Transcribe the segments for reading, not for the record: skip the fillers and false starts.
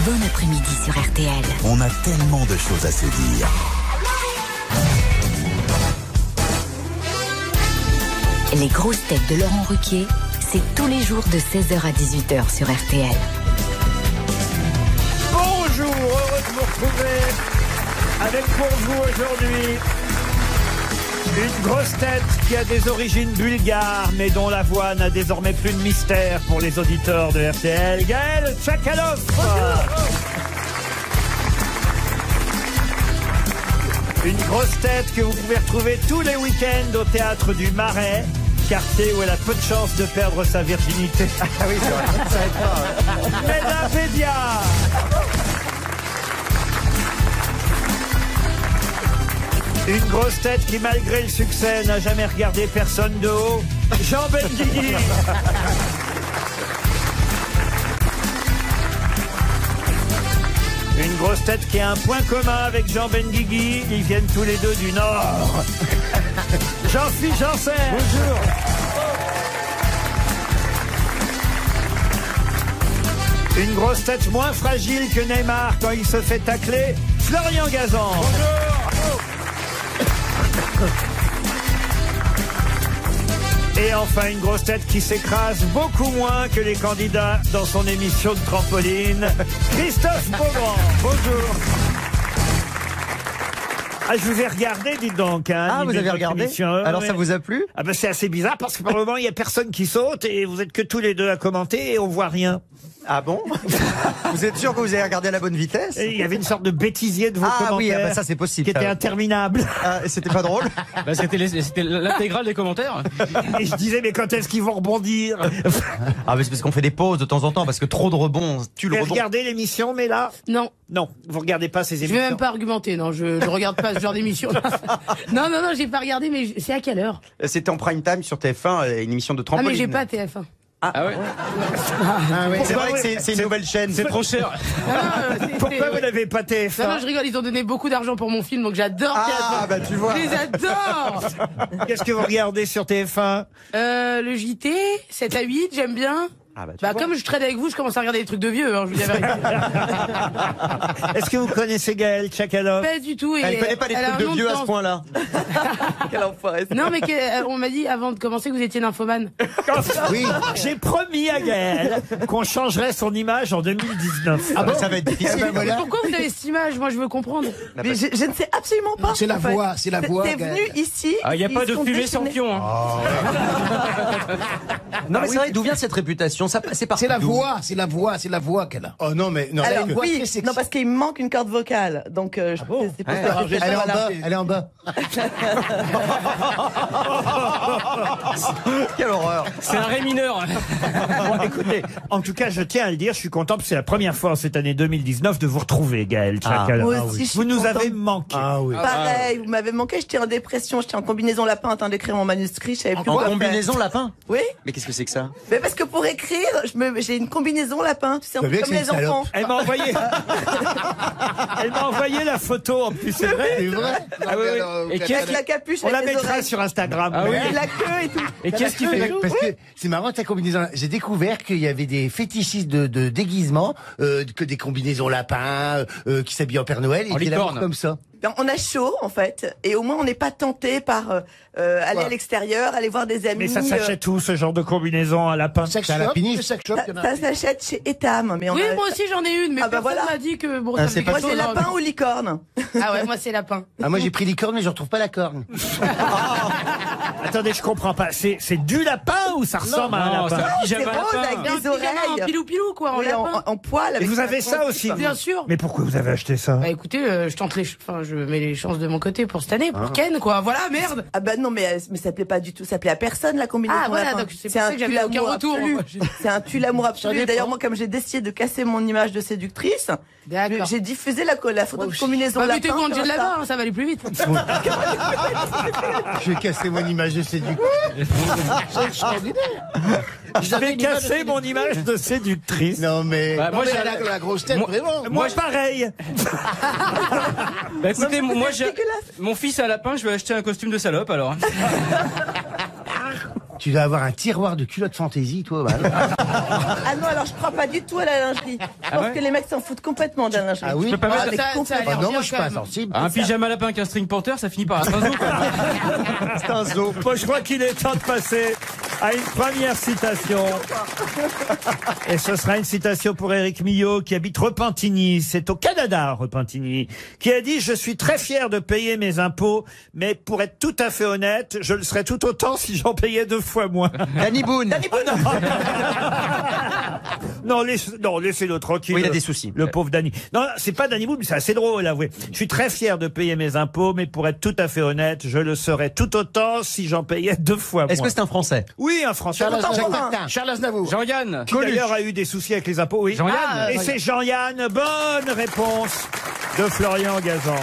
Bon après-midi sur RTL. On a tellement de choses à se dire. Les grosses têtes de Laurent Ruquier, c'est tous les jours de 16h à 18h sur RTL. Bonjour, heureux de vous retrouver avec pour vous aujourd'hui une grosse tête qui a des origines bulgares mais dont la voix n'a désormais plus de mystère pour les auditeurs de RTL, Gaël Tchakaloff. Une grosse tête que vous pouvez retrouver tous les week-ends au théâtre du Marais, quartier où elle a peu de chances de perdre sa virginité. Ah oui, c'est vrai, ça savais pas. Meda Bédia. Une grosse tête qui, malgré le succès, n'a jamais regardé personne de haut, Jean Benguigui. Une grosse tête qui a un point commun avec Jean Benguigui, ils viennent tous les deux du Nord. Jean-Philippe Janssen. Bonjour. Une grosse tête moins fragile que Neymar quand il se fait tacler, Florian Gazan. Bonjour. Et enfin, une grosse tête qui s'écrase beaucoup moins que les candidats dans son émission de trampoline, Christophe Beaugrand. Bonjour. Ah, je vous ai regardé, dites donc. Hein, ah, vous avez regardé? Alors, ça vous a plu? Ah ben, c'est assez bizarre parce que pour le moment, il n'y a personne qui saute et vous êtes que tous les deux à commenter et on voit rien. Ah bon? Vous êtes sûr que vous avez regardé à la bonne vitesse? Et il y avait une sorte de bêtisier de vos commentaires. Ah oui, bah ça c'est possible. Qui était interminable. Ah, c'était pas drôle? Bah, c'était l'intégrale des commentaires. Et je disais, mais quand est-ce qu'ils vont rebondir? Ah, mais c'est parce qu'on fait des pauses de temps en temps, parce que trop de rebonds tue le Vous rebond. regardez l'émission, mais là? Non. Non, vous regardez pas ces Je émissions. vais même pas argumenter, non, je regarde pas ce genre d'émission. Non, j'ai pas regardé, mais c'est à quelle heure? C'était en prime time sur TF1, une émission de Ah, trampoline. mais j'ai pas TF1. Ah ouais. C'est vrai que c'est une nouvelle chaîne. C'est trop cher. Pourquoi vous n'avez pas TF1? Non, je rigole, ils ont donné beaucoup d'argent pour mon film, donc j'adore TF1. Ah, bah tu vois. Je les adore. Qu'est-ce que vous regardez sur TF1? Le JT, 7 à 8, j'aime bien. Ah bah, tu Bah, vois. comme je traîne avec vous, je commence à regarder des trucs de vieux, hein, je vous dis la vérité. Est-ce que vous connaissez Gaël Tchakaloff? Pas du tout. Et Elle connaît pas les elle a trucs un de nom vieux à ce danse. point-là. Quel enfoiré. Non, mais on m'a dit avant de commencer que vous étiez nymphomane. Oui. J'ai promis à Gaël qu'on changerait son image en 2019. Ah bah ça va être difficile. Mais pourquoi vous avez cette image? Moi, je veux comprendre. Mais je ne sais absolument pas. C'est la voix, c'est la voix. T'es venu ici. Ah, il n'y a pas ils de sont fumée sans déchaînés. pion. Hein. Non mais c'est vrai, d'où vient cette réputation? Ça passait par C'est la voix qu'elle a. Oh non, mais non. Alors une voix oui, très sexy. non parce qu'il me manque une corde vocale, donc c'est pour ça que Elle est en voilà. bas, elle est en bas. Quelle horreur. C'est un ré mineur. Bon, écoutez, en tout cas, je tiens à le dire, je suis content parce que c'est la première fois en cette année 2019 de vous retrouver, Gaël Tchakaloff. Moi aussi, je suis Vous nous contente. avez manqué. Ah oui. Pareil, vous m'avez manqué, j'étais en dépression, j'étais en combinaison lapin en train d'écrire mon manuscrit, je savais plus En quoi combinaison lapin? faire. Oui, Mais qu'est-ce que c'est que ça? mais parce que pour écrire, j'ai une combinaison lapin, tu sais, un Vous peu savez comme que les c'est une enfants. Elle m'a envoyé. Elle m'a envoyé la photo en plus, c'est vrai. C'est vrai? Ah oui, oui. Et Avec la capuche, On la avec les mettra oreilles, sur Instagram. Ah oui. et la queue et tout. Et qu'est-ce qui fait Parce que c'est marrant ta combinaison. J'ai découvert qu'il y avait des fétichistes de déguisement, que des combinaisons lapins, qui s'habillent en Père Noël et En qui l'amour licorne. comme ça. Ben, on a chaud en fait, et au moins on n'est pas tenté par aller à l'extérieur, aller voir des amis. Mais ça s'achète où, ce genre de combinaison à lapin? Sex C'est à la shop, piniste. le sex shop, il y en a. Ça s'achète chez Etam, mais on Oui, a... moi aussi j'en ai une, mais Ah bah personne voilà. m'a dit que bon, Ah, ça me c'est fait pas Moi chaud, c'est non. lapin ou licorne. Ah ouais, moi c'est lapin. Ah, moi j'ai pris licorne mais je retrouve pas la corne. Attendez, je comprends pas. C'est du lapin ou ça ressemble à un Non, lapin? c'est C'est pyjama rose lapin. avec Et un des pyjama en oreilles. pilou-pilou, quoi, en Oui, lapin. en poil. Et avec vous un avez ça poil. aussi? Bien sûr. Mais pourquoi vous avez acheté ça? Bah écoutez, je tente je mets les chances de mon côté pour cette année, pour Ken, quoi. Voilà, merde. Ah bah non, mais ça plaît pas du tout. Ça plaît à personne la combinaison. Ah, voilà, lapin. donc c'est pour ça que j'avais tue-l'amour aucun retour. absolu. Moi, C'est un tue-l'amour absolu. dépend. D'ailleurs, moi, comme j'ai décidé de casser mon image de séductrice, D'accord. j'ai diffusé la photo de combinaison Bah, lapin. mettez-vous en sur dessous de Insta. là-bas, hein, ça va aller plus vite. Je vais casser mon image de séductrice. C'est extraordinaire. Je vais casser mon image de séductrice. Non, mais. Bah, moi, Mais j'ai la grosse tête, vraiment. Moi, pareil. Bah, écoutez, moi, j'ai dégueulasse. mon fils a un lapin, je vais acheter un costume de salope alors. Tu dois avoir un tiroir de culottes fantaisie, toi. Bah. Ah non, alors je crois pas du tout à la lingerie. Je pense que les mecs s'en foutent complètement de la lingerie. Ah oui. peux pas mettre mais ça a complètement. l'air Non, bien, moi, je suis pas quand même. sensible. Un pyjama lapin avec un string porter, ça finit par être un zoo, quoi. C'est un zoo. Moi, je crois qu'il est temps de passer à une première citation. Et ce sera une citation pour Éric Millot, qui habite Repentigny. C'est au Canada, Repentigny. Qui a dit « Je suis très fier de payer mes impôts, mais pour être tout à fait honnête, je le serais tout autant si j'en payais 2 fois moins. » Danny Boone. Non, laissez-le tranquille. Oui, il a des soucis. Le pauvre Danny. Non, c'est pas Danny Boone, mais c'est assez drôle, avouez. Je suis très fier de payer mes impôts, mais pour être tout à fait honnête, je le serais tout autant si j'en payais 2 fois moins. Est-ce que c'est un Français? Oui, un Français. Charles Aznavour. Jean-Yann. Qui d'ailleurs a eu des soucis avec les impôts, oui. Jean-Yann. Et c'est Jean-Yann. Bonne réponse de Florian Gazan.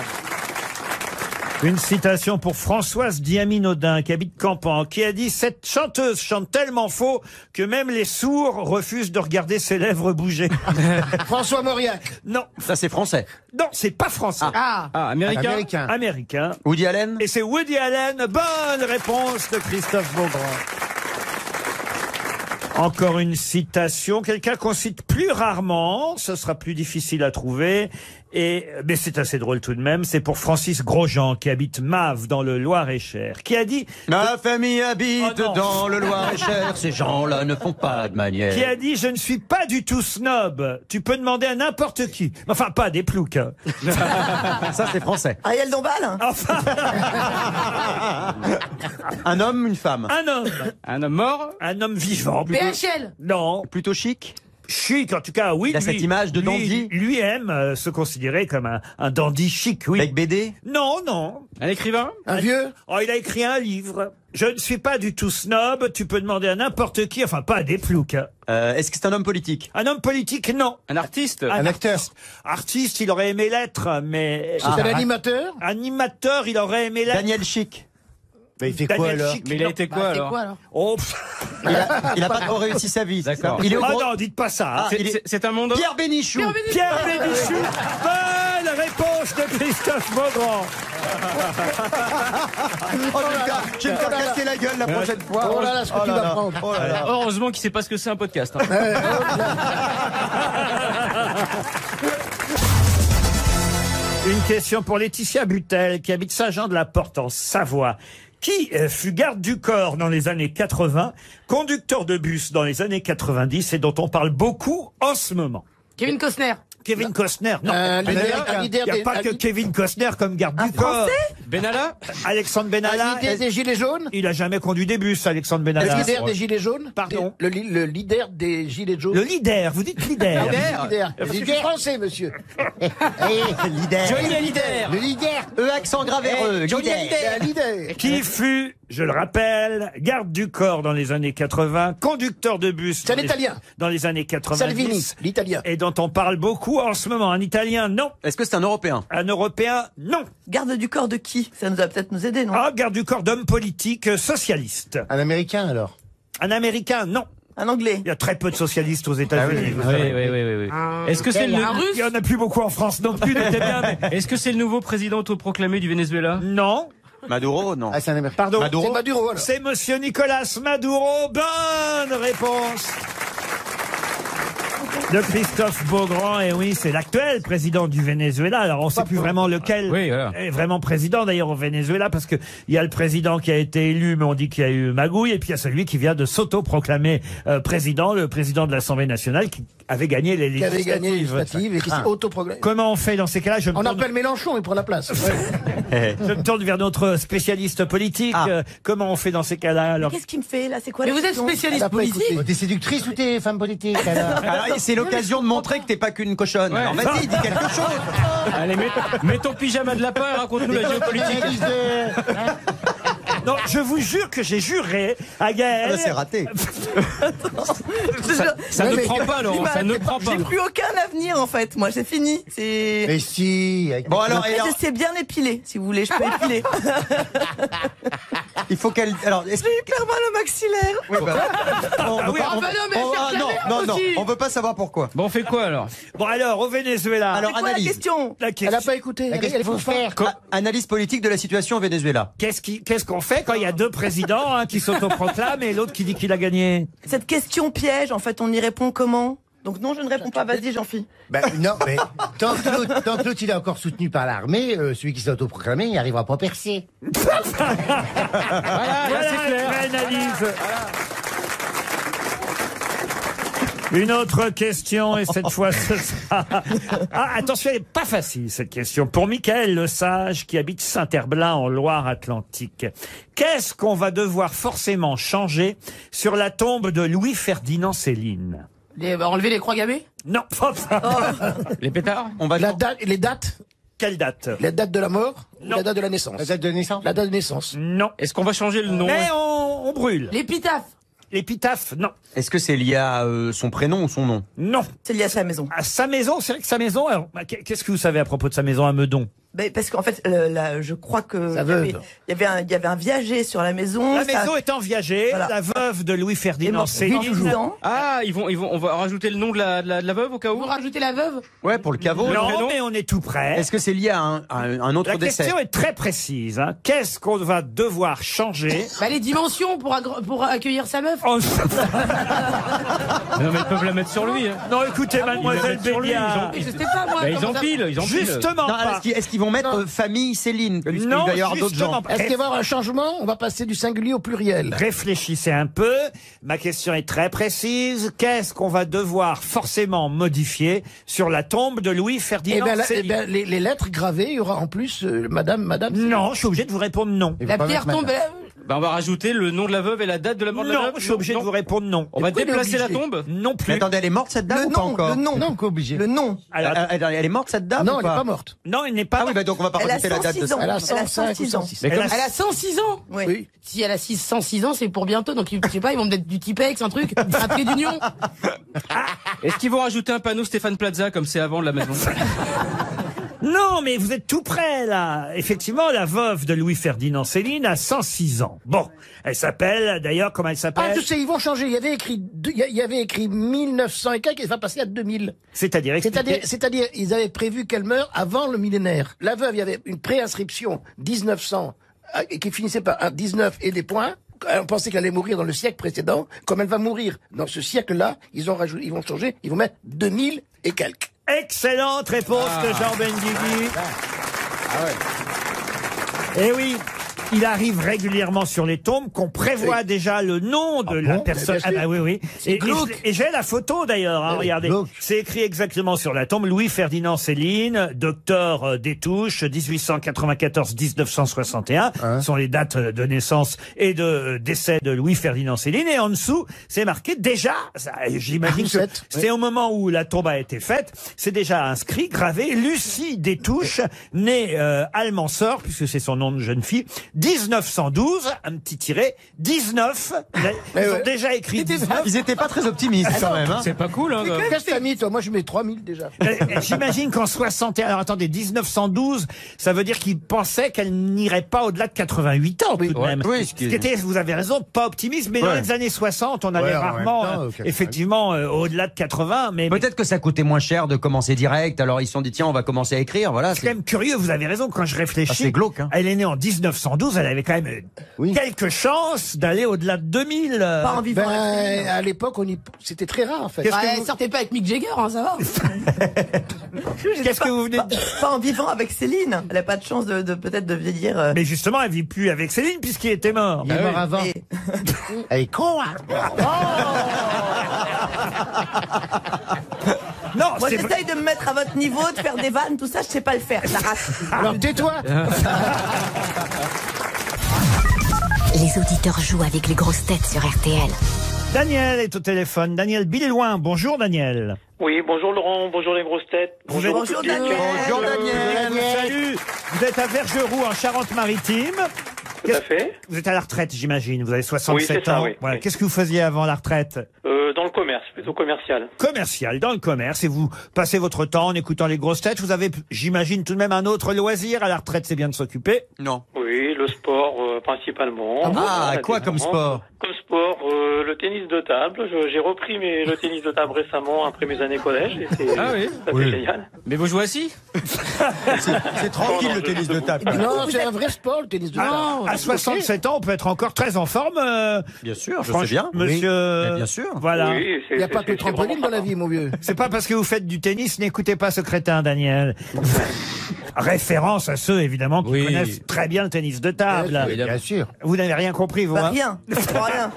Une citation pour Françoise Diamine-Audin, qui habite Campan, qui a dit « Cette chanteuse chante tellement faux que même les sourds refusent de regarder ses lèvres bouger. François Mauriac. » Non, Ça, c'est français. non, c'est pas français. Ah, Ah, américain. Américain. Américain. Woody Allen. Et c'est Woody Allen. Bonne réponse de Christophe Beaugrand. Encore une citation, quelqu'un qu'on cite plus rarement, ce sera plus difficile à trouver, mais c'est assez drôle tout de même, c'est pour Francis Grosjean, qui habite Mave dans le Loir-et-Cher, qui a dit... Ma famille habite Oh non. dans le Loir-et-Cher. Ces gens-là ne font pas de manière. Qui a dit « Je ne suis pas du tout snob. Tu peux demander à n'importe qui. » Enfin, pas des ploucs. Hein. Ça, c'est français. Ariel Dombal. Enfin, Un homme, une femme. Un homme mort. un homme vivant. plutôt. PHL. Non. Plutôt chic. Chic, en tout cas, oui. Il a lui- cette image de lui- dandy. Lui aime se considérer comme un dandy chic, oui. Avec BD. Non, non. Un écrivain. Un vieux. Oh, il a écrit un livre. Je ne suis pas du tout snob. Tu peux demander à n'importe qui, enfin pas à des ploucs. Hein. Est-ce que c'est un homme politique? Un homme politique, non. Un artiste. Un acteur. Artiste, il aurait aimé l'être, mais... C'est un animateur. Animateur, il aurait aimé l'être. Daniel Chic. Mais il fait quoi Daniel alors? Chic, Mais il a non. été Bah, quoi c'est alors quoi alors? Oh, Il a pas trop réussi sa vie. D'accord. Il est au oh gros- non, dites pas ça. hein. Ah, il est- C'est un monde. Pierre Bénichou. Pierre Bénichou. Bonne réponse de Christophe Beaugrand. Oh, je vais me faire casser la gueule la prochaine fois. Oh là là, ce que tu vas prendre. Oh là là. Heureusement qu'il sait pas ce que c'est un podcast. hein. Une question pour Laetitia Butel, qui habite Saint-Jean-de-la-Porte en Savoie. Qui fut garde du corps dans les années 80, conducteur de bus dans les années 90 et dont on parle beaucoup en ce moment? Kevin Costner. Kevin Costner, non. Un leader Il n'y a pas que Kevin Costner comme garde du corps. Benalla. Alexandre Benalla, un leader des Gilets jaunes. il a jamais conduit des bus, Alexandre Le Benalla. leader des Gilets jaunes. Pardon. Le leader des Gilets jaunes. Le leader, vous dites leader. leader. Je suis français, monsieur. Johnny Hallyday. Le leader. Accent grave R. Johnny Hallyday. Un leader. Qui fut, je le rappelle, garde du corps dans les années 80, conducteur de bus C'est un dans les- Italien. dans les années 90. Salvini, l'italien. Et dont on parle beaucoup en ce moment. Un Italien, non. Est-ce que c'est un Européen? Un Européen, non. Garde du corps de qui? Ça nous va peut-être nous aider, non? Ah, garde du corps d'homme politique socialiste. Un Américain alors. Un Américain, non. Un Anglais. Il y a très peu de socialistes aux États-Unis. vous Oui, savez. oui. Est-ce que c'est le Un russe? Il y en a plus beaucoup en France non plus, notez bien, mais... Est-ce que c'est le nouveau président autoproclamé du Venezuela? Non. Maduro, non. Ah, c'est un Américain. Pardon. C'est Maduro alors. C'est monsieur Nicolas Maduro. Bonne réponse de Christophe Beaugrand. Et oui, c'est l'actuel président du Venezuela. Alors, on ne sait plus vraiment lequel Oui, voilà. est vraiment président d'ailleurs au Venezuela, parce que il y a le président qui a été élu, mais on dit qu'il y a eu magouille. Et puis il y a celui qui vient de s'auto-proclamer président, le président de l'Assemblée nationale, qui avait gagné les Qui avait législatives. gagné les législatives et qui s'est autoproclamé. Comment on fait dans ces cas-là? On appelle Mélenchon, il prend la place. Je me tourne vers notre spécialiste politique. Ah. Comment on fait dans ces cas-là alors? Qu'est-ce qu'il me fait, là? C'est quoi Mais la vous êtes question? spécialiste politique. T'es séductrice ou t'es femme politique alors? Alors, c'est l'occasion de montrer que t'es pas qu'une cochonne. Ouais. Alors vas-y, dis quelque chose. Allez, mets ton pyjama de lapin et raconte-nous la géopolitique. Non, je vous jure que j'ai juré à Ah, Gaël. bah, c'est raté. Ça Ouais, ne mais- prend pas, Laurent, ça ne prend pas. J'ai plus aucun avenir, en fait. Moi, c'est fini. C'est... Mais si. avec- Bon alors, Et je sais bien épiler, si vous voulez, je peux épiler. Il faut qu'elle. Alors, est-ce que. J'ai hyper mal au maxillaire. Oui, bah, non, on veut pas savoir pourquoi. Bon, on fait quoi alors? Bon, alors, au Venezuela. Alors, C'est quoi la analyse. question? La Elle question. n'a pas écouté. Qu'est-ce Elle qu'il faut faire Analyse politique de la situation au Venezuela. Qu'est-ce qu'on fait quand il y a deux présidents, un qui s'autoproclame et l'autre qui dit qu'il a gagné? Cette question piège, en fait, on y répond comment? Donc non, je ne réponds pas. Vas-y, Jean-Philippe. Ben, non, mais tant que l'autre il est encore soutenu par l'armée, celui qui s'est autoproclamé, il n'arrivera pas à percer. Voilà c'est clair. une vraie analyse. Une autre question, et cette fois ce sera... Ah, attention, elle n'est pas facile cette question. Pour Michael Lesage, qui habite Saint-Herblain en Loire-Atlantique. Qu'est-ce qu'on va devoir forcément changer sur la tombe de Louis-Ferdinand Céline? Enlever les croix gammées? Non. Les pétards? On va. Les dates Quelle date? La date de la mort ou Non. la date de la naissance? La date de naissance. La date de naissance. Non. Est-ce qu'on va changer le nom? Mais on brûle. L'épitaphe? L'épitaphe? Non. Est-ce que c'est lié à son prénom ou son nom? Non. C'est lié à sa maison. À sa maison, c'est vrai que sa maison... Alors, qu'est-ce que vous savez à propos de sa maison à Meudon? Ben, parce qu'en fait, je crois que Sa il y avait- veuve. il y avait un viager sur la maison. La ça- maison étant viagée, Voilà. la veuve de est Louis-Ferdinand morte depuis Céline... 10 ans. Ah, on va rajouter le nom de la veuve au cas où? Vous rajoutez la veuve? Ouais, pour le caveau. Le Non, prénom mais on est tout près. Est-ce que c'est lié à un autre La décès? question est très précise. Hein. Qu'est-ce qu'on va devoir changer? Bah, les dimensions pour accueillir sa meuf. Oh, Non, mais ils peuvent la mettre sur lui. Hein. non, écoutez, mademoiselle sur lui, Béliard. Je sais pas, moi. Bah, ils comment ça- empilent, ils empilent. Justement Non, pas. est-ce qu'ils vont mettre famille Céline? Puisqu'il Non, va y avoir d'autres justement gens. pas. Est-ce qu'il va y avoir un changement? On va passer du singulier au pluriel. Réfléchissez un peu. Ma question est très précise. Qu'est-ce qu'on va devoir forcément modifier sur la tombe de Eh Louis-Ferdinand ben, Céline? les lettres gravées, il y aura en plus madame. Non, je suis obligé de vous répondre non. Il faut La pas pierre mettre tombe. Bah, on va rajouter le nom de la veuve et la date de la mort de la Non, veuve? je suis obligé de Non. vous répondre non. On va Pourquoi il est déplacer la obligé tombe? Non Mais plus. attendez, elle est morte cette dame Le ou pas nom, encore? le nom. Non, pas obligé. Le nom. Alors, Elle est morte cette dame Non, ou elle n'est pas pas morte. non, il n'est pas... Ah oui, bah donc on va pas Elle a rajouter la date de 106 ans. Elle a Elle a 105 ou 106 ans. 106. Mais comme- Elle a 106 ans. Oui. Oui. Si elle a 106 ans, c'est pour bientôt. Donc, je sais pas, ils vont me mettre du Tipex, un truc, un trait d'union. Est-ce qu'ils vont rajouter un panneau Stéphane Plaza comme c'est avant de la maison? Non, mais vous êtes tout près, là. Effectivement, la veuve de Louis-Ferdinand Céline a 106 ans. Bon, elle s'appelle, d'ailleurs, comment elle Ah, s'appelle? je sais, ils vont changer. Il y avait écrit 1900 et quelques, il va passer à 2000. C'est-à-dire, expliquez. C'est-à-dire, ils avaient prévu qu'elle meure avant le millénaire. La veuve, il y avait une préinscription 1900 et qui finissait par un 19 et des points. On pensait qu'elle allait mourir dans le siècle précédent. Comme elle va mourir dans ce siècle-là, ils vont changer, ils vont mettre 2000 et quelques. Excellente réponse de Jean Benguigui. Eh oui. Il arrive régulièrement sur les tombes qu'on prévoit déjà le nom de la bon personne. Mais bien Ah sûr. bah oui, oui. Et j'ai la photo d'ailleurs, hein, oui, regardez. glauque. C'est écrit exactement sur la tombe. Louis-Ferdinand Céline, docteur des Touches, 1894-1961. Sont les dates de naissance et de décès de Louis-Ferdinand Céline. Et en dessous, c'est marqué déjà, j'imagine que Sept, c'est au moment où la tombe a été faite, c'est déjà inscrit, gravé, Lucie Destouches, née Almansor, puisque c'est son nom de jeune fille, 1912, un petit tiret, 19, ils ont déjà écrit 19. Ils étaient pas très optimistes quand même. Hein. C'est pas cool, hein. Qu'est-ce que t'as mis, toi? Moi, je mets 3000 déjà. J'imagine qu'en 61, alors attendez, 1912, ça veut dire qu'ils pensaient qu'elle n'irait pas au-delà de 88 ans tout de même. oui, Ce qui était, vous avez raison, pas optimiste, mais dans Ouais. les années 60, on allait Ouais, en même rarement, temps, 88. effectivement, au-delà de 80, mais Peut-être que ça coûtait moins cher de commencer direct, alors ils se sont dit tiens on va commencer à écrire, voilà. c'est quand même curieux, vous avez raison, quand je réfléchis. Ah, c'est glauque, hein. Elle est née en 1912, elle avait quand même quelques chances d'aller au-delà de 2000. Pas en vivant. Ben, à l'époque, c'était très rare, en fait. Qu'est-ce Bah, que vous- sortez pas avec Mick Jagger, hein, ça va. Qu'est-ce que vous venez de dire? Pas en vivant avec Céline. Elle a pas de chance de peut-être de vieillir. Mais justement, elle vit plus avec Céline puisqu'il était mort. Il est mort avant. Et- Elle est con, hein. Non, Moi, c'est vrai. j'essaye de me mettre à votre niveau, de faire des vannes, tout ça, je sais pas le faire. Ça rate. Alors, tais-toi. Les auditeurs jouent avec les grosses têtes sur RTL. Daniel est au téléphone. Daniel Billouin. Bonjour Daniel. Oui, bonjour Laurent, bonjour les grosses têtes. Bonjour, Bonjour Daniel. Bonjour Daniel. Salut. Vous êtes à Vergeroux en Charente-Maritime. Tout à fait. Vous êtes à la retraite, j'imagine. Vous avez 67 Oui, c'est ça, ans. oui. Voilà. Oui. Qu'est-ce que vous faisiez avant la retraite? Dans le commerce, plutôt commercial. Commercial, dans le commerce. Et vous passez votre temps en écoutant les grosses têtes. Vous avez, j'imagine, tout de même un autre loisir. À la retraite, c'est bien de s'occuper. Non. Oui, le sport principalement. Ah, quoi comme sport? Comme sport, le tennis de table. J'ai repris le tennis de table récemment après mes années collège. Et c'est génial. Mais vous jouez assis? C'est tranquille le tennis de table. Non, c'est un vrai sport, le tennis de table. À 67 ans, on peut être encore très en forme. Bien sûr, je sais bien. Monsieur. Oui. Bien sûr. Voilà. Oui, Il n'y a pas que le trampoline dans la vie, mon vieux. C'est pas parce que vous faites du tennis, n'écoutez pas ce crétin, Daniel. Référence à ceux, évidemment, qui connaissent très bien le tennis de table. Oui, bien sûr. Vous n'avez rien compris, vous, hein? Rien. Je comprends rien.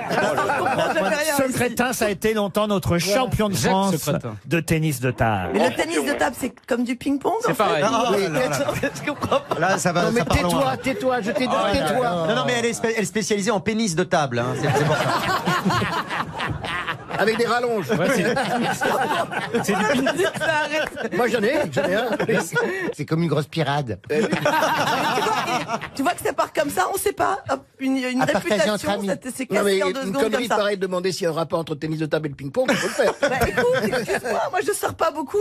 Ce crétin, ça a été longtemps notre champion de France de tennis de table. Mais le tennis de table, c'est comme du ping-pong. C'est pareil. Je comprends pas. Là, ça va. Non, mais ça part loin. tais-toi, je t'ai dit, tais-toi. Non, mais elle est spécialisée en pénis de table. Hein. C'est pour ça. Avec des rallonges. C'est du ping. Moi, j'en ai un. C'est comme une grosse pirade. Tu vois que ça part comme ça, on sait pas. Hop, une À partager réputation, entre amis. c'est Non, mais cassé en 2 une secondes comme connerie ça. pareille de demander s'il y a un rapport entre le tennis de table et le ping-pong, il faut le faire. Bah écoute, excuse-moi, moi je sors pas beaucoup.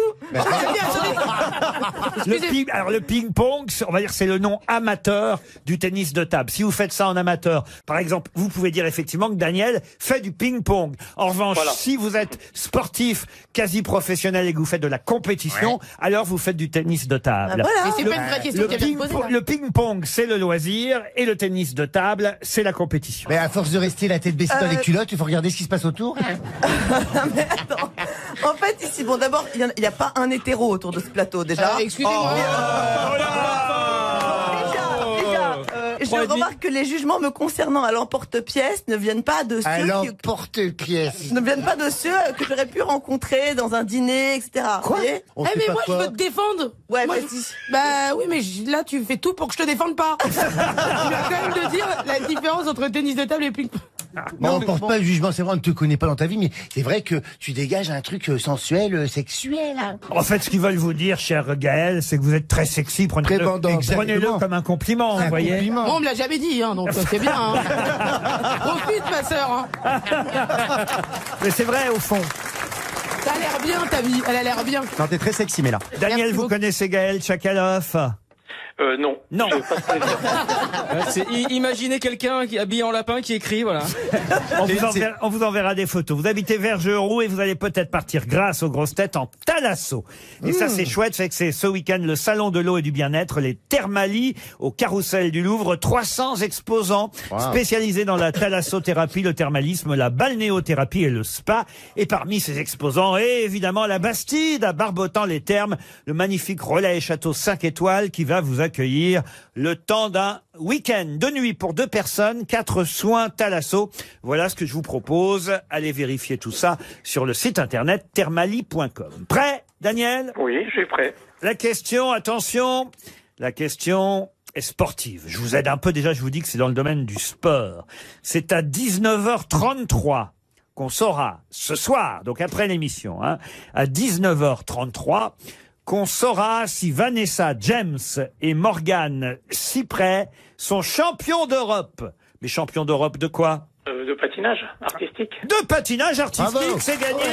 Alors le ping-pong, on va dire c'est le nom amateur du tennis de table. Si vous faites ça en amateur, par exemple, vous pouvez dire effectivement que Daniel fait du ping-pong. En revanche, si vous êtes sportif, quasi professionnel et que vous faites de la compétition, alors vous faites du tennis de table. Voilà. Mais c'est pas une vraie question qu'elle vient de poser. Le ping-pong, c'est le loisir et le tennis de table, c'est la compétition. Mais à force de rester la tête baissée dans les culottes, il faut regarder ce qui se passe autour. Mais attends. En fait, ici, bon, d'abord, il n'y a pas un hétéro autour de ce plateau, déjà. Excusez-moi. Je remarque que les jugements me concernant à l'emporte-pièce ne viennent pas de À ceux l'emporte-pièce. ne viennent pas de ceux que j'aurais pu rencontrer dans un dîner, etc. Quoi? Vous voyez On Eh sait mais pas moi quoi. je veux te défendre. Ouais, Moi, vas-y. Bah oui mais là tu fais tout pour que je te défende pas. Je viens quand même de dire la différence entre tennis de table et ping-pong. Non, on porte pas le jugement, c'est vrai, on ne te connaît pas dans ta vie, mais c'est vrai que tu dégages un truc sensuel, sexuel. Hein. En fait, ce qu'ils veulent vous dire, cher Gaël, c'est que vous êtes très sexy. Prenez-le Exactement. comme un compliment, vous voyez. Compliment. Bon, on me l'a jamais dit, hein, donc c'est bien. Hein. Profite, ma sœur. Hein. Mais c'est vrai, au fond. Ça a l'air bien, ta vie. Elle a l'air bien. Non, t'es très sexy, mais là. Daniel, Merci vous beaucoup. connaissez Gaël Tchakaloff? Non. Non. Imaginez quelqu'un qui habillé en lapin qui écrit, voilà. On vous enverra des photos. Vous habitez Vergeroux et vous allez peut-être partir grâce aux grosses têtes en Thalasso. Et ça, c'est chouette, c'est que c'est ce week-end le salon de l'eau et du bien-être, les Thermalies au Carrousel du Louvre. 300 exposants spécialisés dans la thalassothérapie, le thermalisme, la balnéothérapie et le spa. Et parmi ces exposants, évidemment, la Bastide à Barbotan-les-Thermes, le magnifique relais et château 5 étoiles qui va vous accueillir le temps d'un week-end de nuit pour 2 personnes, 4 soins Thalasso. Voilà ce que je vous propose. Allez vérifier tout ça sur le site internet thermali.com. Prêt, Daniel? Oui, je suis prêt. La question, attention, la question est sportive. Je vous aide un peu déjà, je vous dis que c'est dans le domaine du sport. C'est à 19h33 qu'on saura, ce soir, donc après l'émission, hein, à 19h33, qu'on saura si Vanessa James et Morgane Cyprès sont champions d'Europe. Mais champions d'Europe de quoi? De patinage artistique. De patinage artistique, Bravo. c'est gagné.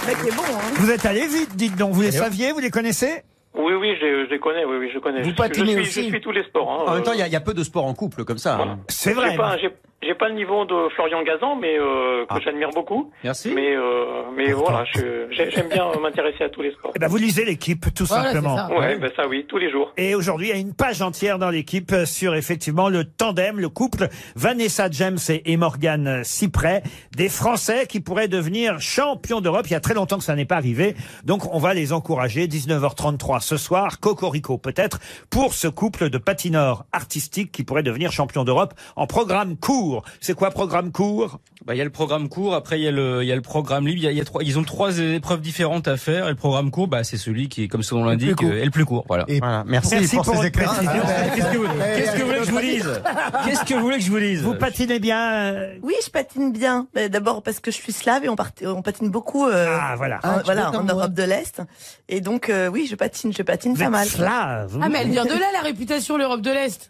Le mec est bon, hein. Vous êtes allé vite, dites donc. Vous les saviez, vous les connaissez? Oui, je les connais, oui, je connais. Vous patinez je aussi. suis tous les sports. Hein, En même temps, il y a peu de sports en couple comme ça. voilà. Hein. C'est vrai. J'ai pas le niveau de Florian Gazan, mais que j'admire beaucoup. Merci. Mais voilà, j'aime bien m'intéresser à tous les sports. Eh ben, vous lisez l'équipe, tout Voilà, simplement. c'est ça. Ouais, ben ça oui, tous les jours. Et aujourd'hui, il y a une page entière dans l'équipe sur effectivement le tandem, le couple Vanessa James et Morgane Cyprès, des Français qui pourraient devenir champions d'Europe. Il y a très longtemps que ça n'est pas arrivé, donc on va les encourager. 19h33 ce soir, Cocorico peut-être, pour ce couple de patineurs artistiques qui pourraient devenir champions d'Europe en programme court. C'est quoi programme court? Bah, il y a le programme court, après il y a le programme libre, ils ont 3 épreuves différentes à faire, et le programme court, bah, c'est celui qui, comme son nom l'indique, est le plus court, voilà. Et voilà. Merci pour ces votre éclairages. précision. Qu'est-ce que vous voulez que je vous dise? Qu'est-ce que vous voulez que je vous dise? Vous patinez bien Oui, je patine bien. Mais d'abord parce que je suis slave et on patine beaucoup Ah, voilà. en Europe de l'Est. Et donc, oui, je patine Vous pas êtes mal. slave. Ah mais elle vient de là la réputation l'Europe de l'Est.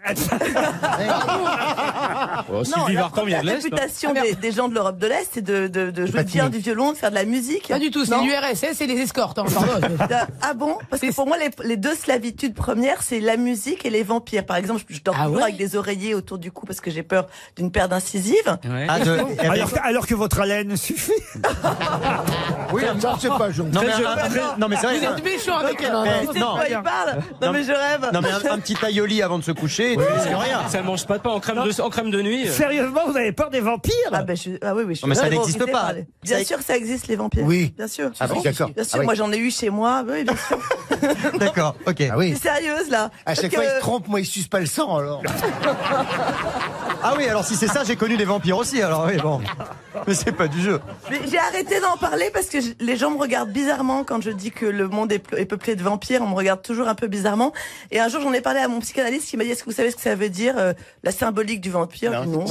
Oh, Non, Sylvie Vartan vient de la l'Est. réputation des gens de l'Europe de l'Est, c'est de jouer patiner. bien du violon, de faire de la musique. Pas du tout, c'est Non. l'URSS et les escortes. Hein, pardon. Ah bon? Parce que pour moi, les deux slavitudes premières, c'est la musique et les vampires. Par exemple, je dors toujours avec des oreillers autour du cou parce que j'ai peur d'une paire d'incisives. Ouais. Alors que votre haleine suffit. Oui, ça c'est pas gentil. Non mais c'est vrai. Vous êtes méchant avec elle. Tu sais de quoi il parle? Non mais je rêve. Non mais un petit tailloli avant de se coucher, tu risques rien. Ça mange pas de pain en crème de nuit. Sérieusement, vous avez peur des vampires? Ah oui, je suis mais ça vraiment n'existe horrifiée pas. par Bien sûr, ça existe les vampires. Oui. Bien sûr. Ah bon, d'accord. Bien sûr, Ah oui. moi j'en ai eu chez moi. Oui, bien sûr. D'accord, ok. Ah oui. Je suis sérieuse là. À chaque fois, il se trompe, moi, il suce pas le sang, alors. Ah oui, alors si c'est ça, j'ai connu des vampires aussi, alors oui, bon. Mais c'est pas du jeu. Mais j'ai arrêté d'en parler parce que les gens me regardent bizarrement quand je dis que le monde est peuplé de vampires. On me regarde toujours un peu bizarrement. Et un jour, j'en ai parlé à mon psychanalyste qui m'a dit: est-ce que vous savez ce que ça veut dire, la symbolique du vampire? Non.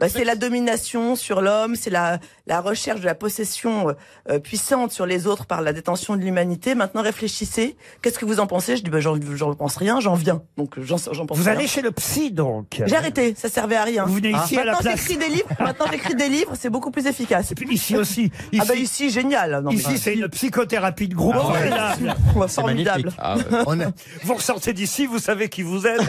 C'est la domination sur l'homme, c'est la recherche de la possession puissante sur les autres par la détention de l'humanité. Maintenant, réfléchissez. Qu'est-ce que vous en pensez? Je dis: j'en pense rien, j'en viens. Donc j'en pense Vous rien. allez chez le psy, donc? J'ai arrêté, ça servait à rien. Vous venez ici à la Maintenant, place. j'écris des livres, c'est beaucoup plus efficace. Et puis ici aussi. Ah bah ici, génial. Non, Ici, c'est une psychothérapie de groupe. Ah ouais. formidable. Formidable. Ah ouais. Vous ressortez d'ici, vous savez qui vous êtes.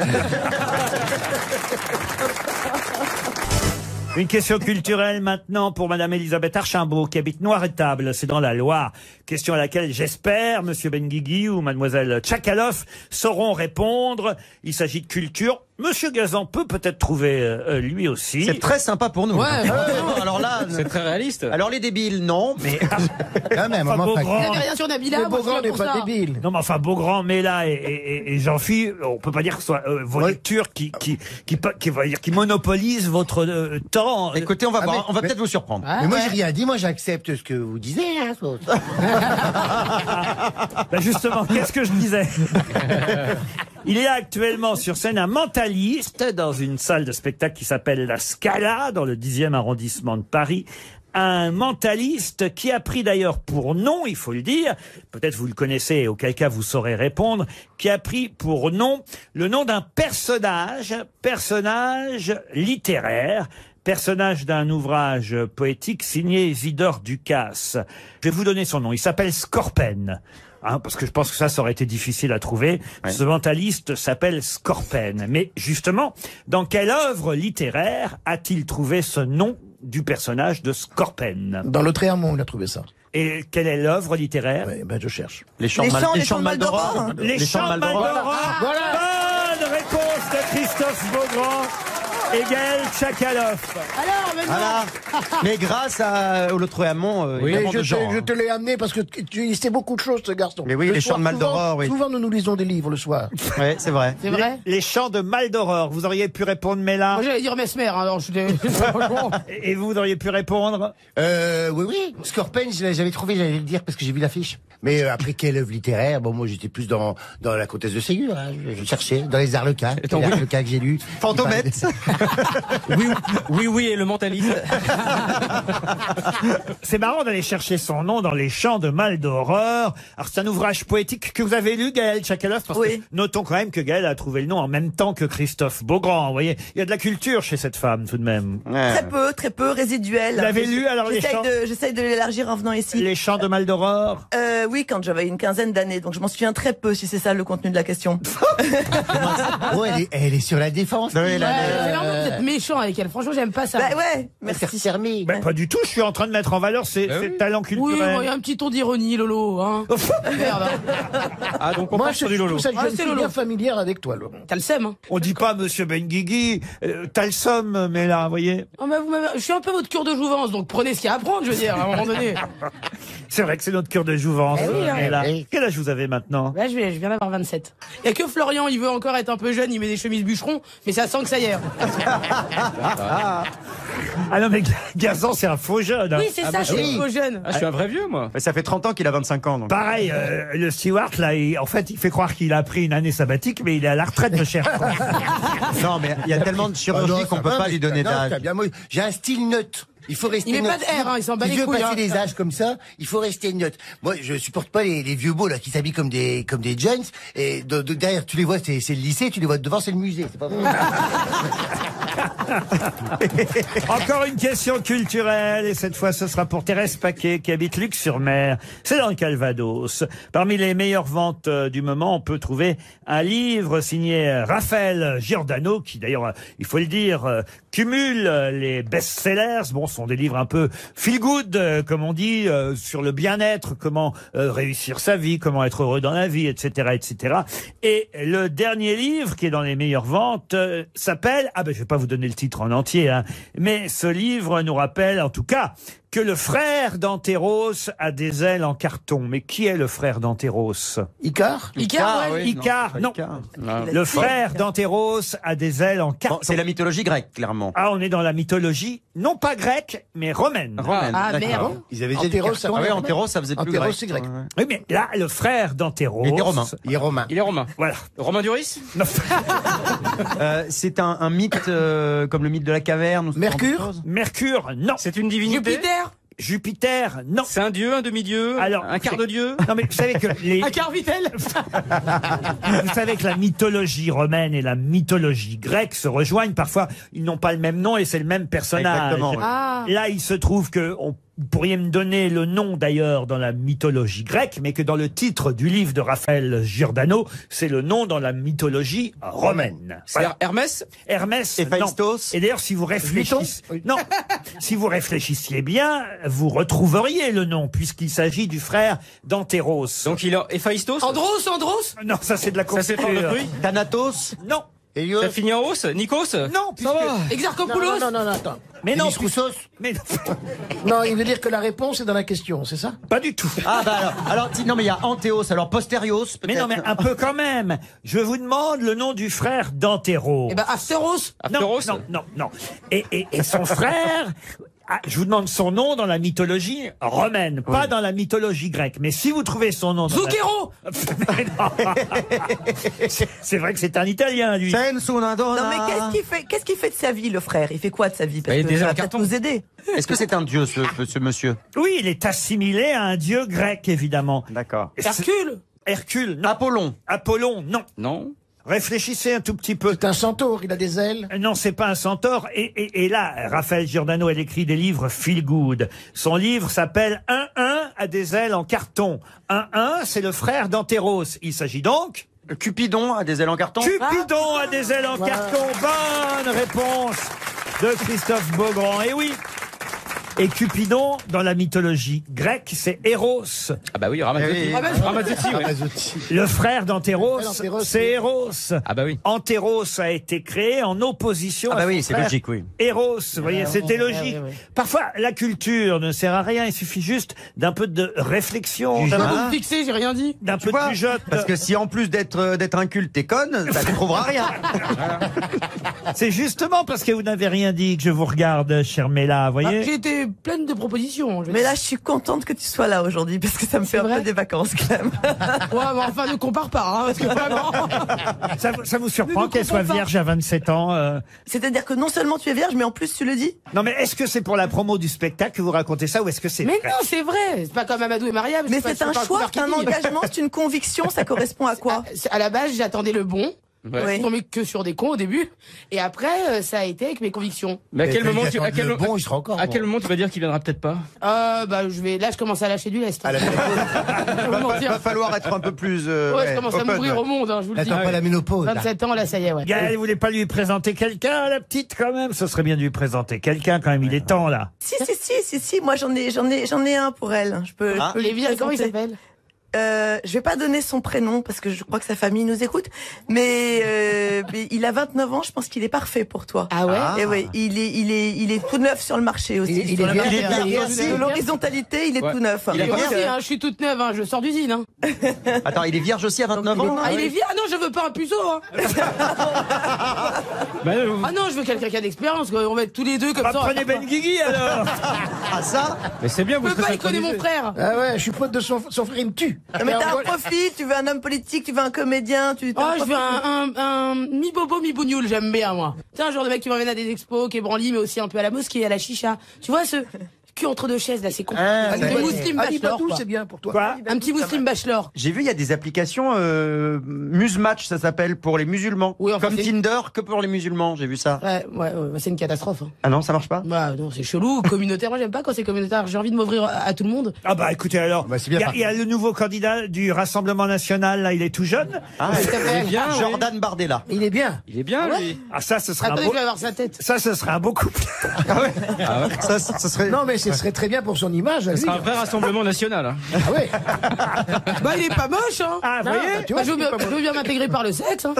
Une question culturelle maintenant pour Madame Elisabeth Archimbaud qui habite Noiretable, c'est dans la Loire. Question à laquelle j'espère Monsieur Benguigui ou Mademoiselle Tchakaloff sauront répondre. Il s'agit de culture. Monsieur Gazan peut-être trouver lui aussi. C'est très sympa pour nous. Ouais. Alors là, C'est très réaliste. alors les débiles, non, mais Quand même, Enfin, Vous Beaugrand. n'avez rien sur Nabila? Le moi, je Beaugrand suis là n'est pour pas ça. débile. Non mais enfin Beaugrand, Mela et Jean-Phi, on peut pas dire que ce soit vos lectures qui monopolisent votre temps. écoutez, on va Ah, voir, on va peut-être vous surprendre. Ah, Mais moi, ouais. j'ai rien dit, moi, j'accepte ce que vous disiez. Hein, Bah justement, qu'est-ce que je disais? Il y a actuellement sur scène un mentaliste dans une salle de spectacle qui s'appelle La Scala, dans le 10e arrondissement de Paris. Un mentaliste qui a pris d'ailleurs pour nom, il faut le dire, peut-être vous le connaissez et auquel cas vous saurez répondre, qui a pris pour nom le nom d'un personnage littéraire, personnage d'un ouvrage poétique signé Isidore Ducasse. Je vais vous donner son nom, il s'appelle Scorpen. Hein, parce que je pense que ça aurait été difficile à trouver. Ouais. Ce mentaliste s'appelle Scorpen. Mais justement, dans quelle œuvre littéraire a-t-il trouvé ce nom du personnage de Scorpen? Dans le Tréamont, il a trouvé ça. Et quelle est l'œuvre littéraire? Ouais, ben je cherche. Les chants de Maldoror. Les Chants de Maldoror. Bonne réponse de Christophe Beaugrand et Gaël Tchakaloff. Alors, maintenant. Voilà. Mais grâce au Lautréamont, il Mais invente de genre. je te l'ai amené parce que tu lisais beaucoup de choses, ce garçon. Mais oui, Le les soir, Chants de Maldoror, oui. Souvent, nous lisons des livres le soir. Ouais, c'est vrai. C'est vrai? Les Chants de Maldoror. Vous auriez pu répondre, Mela. Moi, j'allais dire Mesmer, hein, alors je suis franchement. Et vous auriez pu répondre? Oui. Scorpen, j'avais trouvé, j'allais le dire parce que j'ai vu l'affiche. Mais après, quelle œuvre littéraire? Bon, moi, j'étais plus dans la Comtesse de Ségur, hein. Je cherchais, dans les Arlequins. Les Arlequins que j'ai lus. Fantomette. Oui, et le mentaliste. C'est marrant d'aller chercher son nom dans les Chants de Maldoror. Alors, c'est un ouvrage poétique que vous avez lu, Gaël Tchakaloff, parce Oui. que notons quand même que Gaël a trouvé le nom en même temps que Christophe Beaugrand. Vous voyez, il y a de la culture chez cette femme, tout de même. Ouais. Très peu, résiduel. Vous l'avez lu, alors, les chants? J'essaye de l'élargir en venant ici. Les Chants de Maldoror. Oui, quand j'avais une quinzaine d'années, donc je m'en souviens très peu si c'est ça le contenu de la question. Oh, elle est sur la défense. Oui, là, C'est vraiment vous êtes méchant avec elle. Franchement, j'aime pas ça. Bah ouais, Merci. merci. Ben, pas du tout, je suis en train de mettre en valeur ses talents Oui, il culturels. y a un petit ton d'ironie, Lolo. Hein. Merde. Hein. Ah, donc on Moi, part sur du Lolo. trouve ça que Ah, je c'est suis Lolo. bien familière avec toi, Lolo. T'as le seum. Hein. On dit pas Monsieur Benguigui, t'as le somme, mais là, vous voyez. Oh, bah, je suis un peu votre cure de jouvence, donc prenez ce qu'il y a à prendre, je veux dire, à un moment donné. C'est vrai que c'est notre cure de jouvence. Eh oui, hein. mais là. Eh oui. Quel âge vous avez maintenant? Là, je viens d'avoir 27. Il y a que Florian, il veut encore être un peu jeune, il met des chemises bûcherons, mais ça sent que ça y est. Ah non, mais Gazan, c'est un faux jeune. hein. Oui, c'est ça, je suis trop jeune. Ah, je suis un vrai vieux, moi. Mais ça fait 30 ans qu'il a 25 ans. Donc. Pareil, le steward, là, en fait, il fait croire qu'il a pris une année sabbatique, mais il est à la retraite de cher. Non, mais il y a tellement de chirurgie qu'on peut pas lui donner d'âge. Moi, j'ai un style neutre. Il faut rester Il met pas neutre. de R, hein, il s'en bat Si les tu veux couilles, passer hein. les âges comme ça, il faut rester neutre. Moi, je supporte pas les vieux beaux là qui s'habillent comme des jeunes. Et derrière, tu les vois, c'est le lycée. Tu les vois devant, c'est le musée. C'est pas vrai. Encore une question culturelle, et cette fois ce sera pour Thérèse Paquet qui habite Luc-sur-Mer. C'est dans le Calvados. Parmi les meilleures ventes du moment, on peut trouver un livre signé Raphaël Giordano, qui d'ailleurs, il faut le dire, cumule les best-sellers. Bon, ce sont des livres un peu feel-good, comme on dit, sur le bien-être, comment réussir sa vie, comment être heureux dans la vie, etc., etc. Et le dernier livre qui est dans les meilleures ventes s'appelle, je vais pas vous donner le titre en entier, hein, mais ce livre nous rappelle, en tout cas, que le frère d'Antéros a des ailes en carton. Mais qui est le frère d'Antéros? Icare? Icare, non. Le frère d'Antéros a des ailes en carton. C'est la mythologie grecque, clairement. Ah, on est dans la mythologie, non pas grecque, mais romaine. Ah, merde. Ils avaient Antéros, ça oui, Antéros, ça faisait plus grec. C'est grec. Oui, mais là, le frère d'Antéros... Il était romain. Il est romain. Il est romain. Voilà. Romain Duris? Non. C'est un mythe comme le mythe de la caverne. Ou ce Mercure? genre de choses. Mercure, non. C'est une divinité? Jupiter, non. C'est un dieu, un demi-dieu, Alors, un quart de dieu? Non, mais vous savez que les... Un Carvitel. Vous savez que la mythologie romaine et la mythologie grecque se rejoignent. Parfois, ils n'ont pas le même nom et c'est le même personnage. Exactement, oui. Ah. Là, il se trouve que vous pourriez me donner le nom d'ailleurs dans la mythologie grecque, mais que dans le titre du livre de Raphaël Giordano, c'est le nom dans la mythologie romaine. C'est Hermès? Hermès, Héphaïstos. non. Et d'ailleurs, si vous réfléchissez, non, si vous réfléchissiez bien, vous retrouveriez le nom, puisqu'il s'agit du frère d'Antéros. Donc il a Héphaïstos? Andros? Non, ça c'est de la Ça c'est pas confiture. le Thanatos. Non, Ça finit en hausse? Nikos? non, puisque... Exarchopoulos? Non, attends. Mais non, Roussos. mais Non, il veut dire que la réponse est dans la question, c'est ça? pas du tout. Ah bah alors non mais il y a Antéos, alors Posterios peut-être. Mais non, mais un peu quand même. Je vous demande le nom du frère d'Antéros. Eh ben, Astéros. Apteros? Non. Et son frère... je vous demande son nom dans la mythologie romaine, pas dans la mythologie grecque. Mais si vous trouvez son nom... Zucchero. Mais non. C'est vrai que c'est un Italien, lui. Non mais qu'est-ce qu'il fait de sa vie, le frère? Il fait quoi de sa vie? Parce Il que est ça va déjà peut-être nous aider. Est-ce que c'est un dieu ce monsieur? Oui, il est assimilé à un dieu grec, évidemment. D'accord. Hercule. Hercule, non. Apollon, non. Non. Réfléchissez un tout petit peu. C'est un centaure, il a des ailes. Non, c'est pas un centaure. Et là, Raphaël Giordano, elle écrit des livres feel good. Son livre s'appelle 1-1 a des ailes en carton. 1-1, c'est le frère d'Antéros. Il s'agit donc... Cupidon a des ailes en carton. Cupidon a des ailes en carton. Bonne réponse de Christophe Beaugrand. Et oui. Et Cupidon, dans la mythologie grecque, c'est Eros. Ah bah oui, Ramazzotti. Ramazzotti, oui. Le frère d'Antéros, c'est Eros. Ah bah oui. Antéros a été créé en opposition à son c'est frère logique, oui. Eros, vous voyez, c'était logique. Parfois, la culture ne sert à rien, il suffit juste d'un peu de réflexion, Vous me fixez, j'ai rien dit. d'un peu de jugeote. Parce que si en plus d'être inculte, t'es conne, ça ne trouvera rien. C'est justement parce que vous n'avez rien dit que je vous regarde, cher Mela, vous voyez. J'ai été pleine de propositions. Mais là, je suis contente que tu sois là aujourd'hui parce que ça me fait un peu des vacances quand même. Ouais, mais enfin, ne compare pas, hein, parce que vraiment. Ça vous surprend qu'elle soit vierge à 27 ans C'est-à-dire que non seulement tu es vierge, mais en plus tu le dis. Non, mais est-ce que c'est pour la promo du spectacle que vous racontez ça ou est-ce que c'est Mais vrai? non, c'est vrai. C'est pas comme Amadou et Mariam. Mais c'est un choix, c'est un engagement, c'est une conviction, ça correspond à quoi? À la base, j'attendais le bon. Ouais. Je suis tombé que sur des cons au début. Et après, ça a été avec mes convictions. Mais à quel moment tu, bon, il sera encore. à quel moment tu vas dire qu'il viendra peut-être pas? Bah, je commence à lâcher du lest. À la Va falloir être un peu plus. Ouais, je commence à open. m'ouvrir au monde, hein, je vous le dis. Attends pas la ménopause. là. 27 ans, là, ça y est, ouais. Gaël, vous voulez pas lui présenter quelqu'un, la petite, quand même? Ce serait bien de lui présenter quelqu'un, quand même, il est temps, là. Si, moi j'en ai un pour elle. Je peux Il est lui bien, comment il présenter. s'appelle? Je vais pas donner son prénom parce que je crois que sa famille nous écoute, mais il a 29 ans, je pense qu'il est parfait pour toi. Ah ouais? Et oui, il est tout neuf sur le marché aussi. Il est bien. De l'horizontalité, il est tout neuf. Il est Moi vierge. aussi, hein, je suis toute neuve, hein, je sors d'usine. Hein. Attends, il est vierge aussi à 29 ans. Ah, il est vierge? Ah non, je veux pas un puceau. Hein. Ah non, je veux quelqu'un qui a d'expérience. Quoi. On va être tous les deux comme Bah, ça. prenez Ben Guigui, alors. Ah ça? Mais c'est bien, Je vous peux pas, il connaît mon frère. Ah ouais, je suis pote de son frère, il me tue. Non, mais t'as un profil, tu veux un homme politique, tu veux un comédien, tu. Oh, je veux un mi-bobo, mi-bougnoule, j'aime bien, moi. C'est un genre de mec qui m'emmène à des expos, qui est branli, mais aussi un peu à la mosquée, à la chicha. Tu vois, cul entre deux chaises, là, c'est con. Ah, Un petit ouais. Muslim Ali bachelor. Badou, quoi. c'est bien pour toi. Quoi? Un petit Muslim bachelor. J'ai vu, il y a des applications Musematch, ça s'appelle, pour les musulmans. Oui, enfin, comme c'est- Tinder, que pour les musulmans, j'ai vu ça. Ouais, c'est une catastrophe. Hein. Ah non, ça marche pas? Bah, non, c'est chelou, communautaire. Moi, j'aime pas quand c'est communautaire. J'ai envie de m'ouvrir à tout le monde. Ah bah écoutez alors, Bah, c'est bien il y a le nouveau candidat du Rassemblement National, là, il est tout jeune. Ah, Il s'appelle- bien, oui. Jordan Bardella. Il est bien. Il est bien, lui. Ah ça, ce serait Attendez, un je beau... vais avoir sa tête. Ça, ce serait un beau couple. Ça serait... Non, mais ce serait très bien pour son image. à lui. C'est un vrai rassemblement national. Hein. Ah ouais. Bah, il est pas moche, hein. Ah, vous Non, voyez bah, tu vois, Bah, je c'est pas veux bien m'intégrer par le sexe, hein.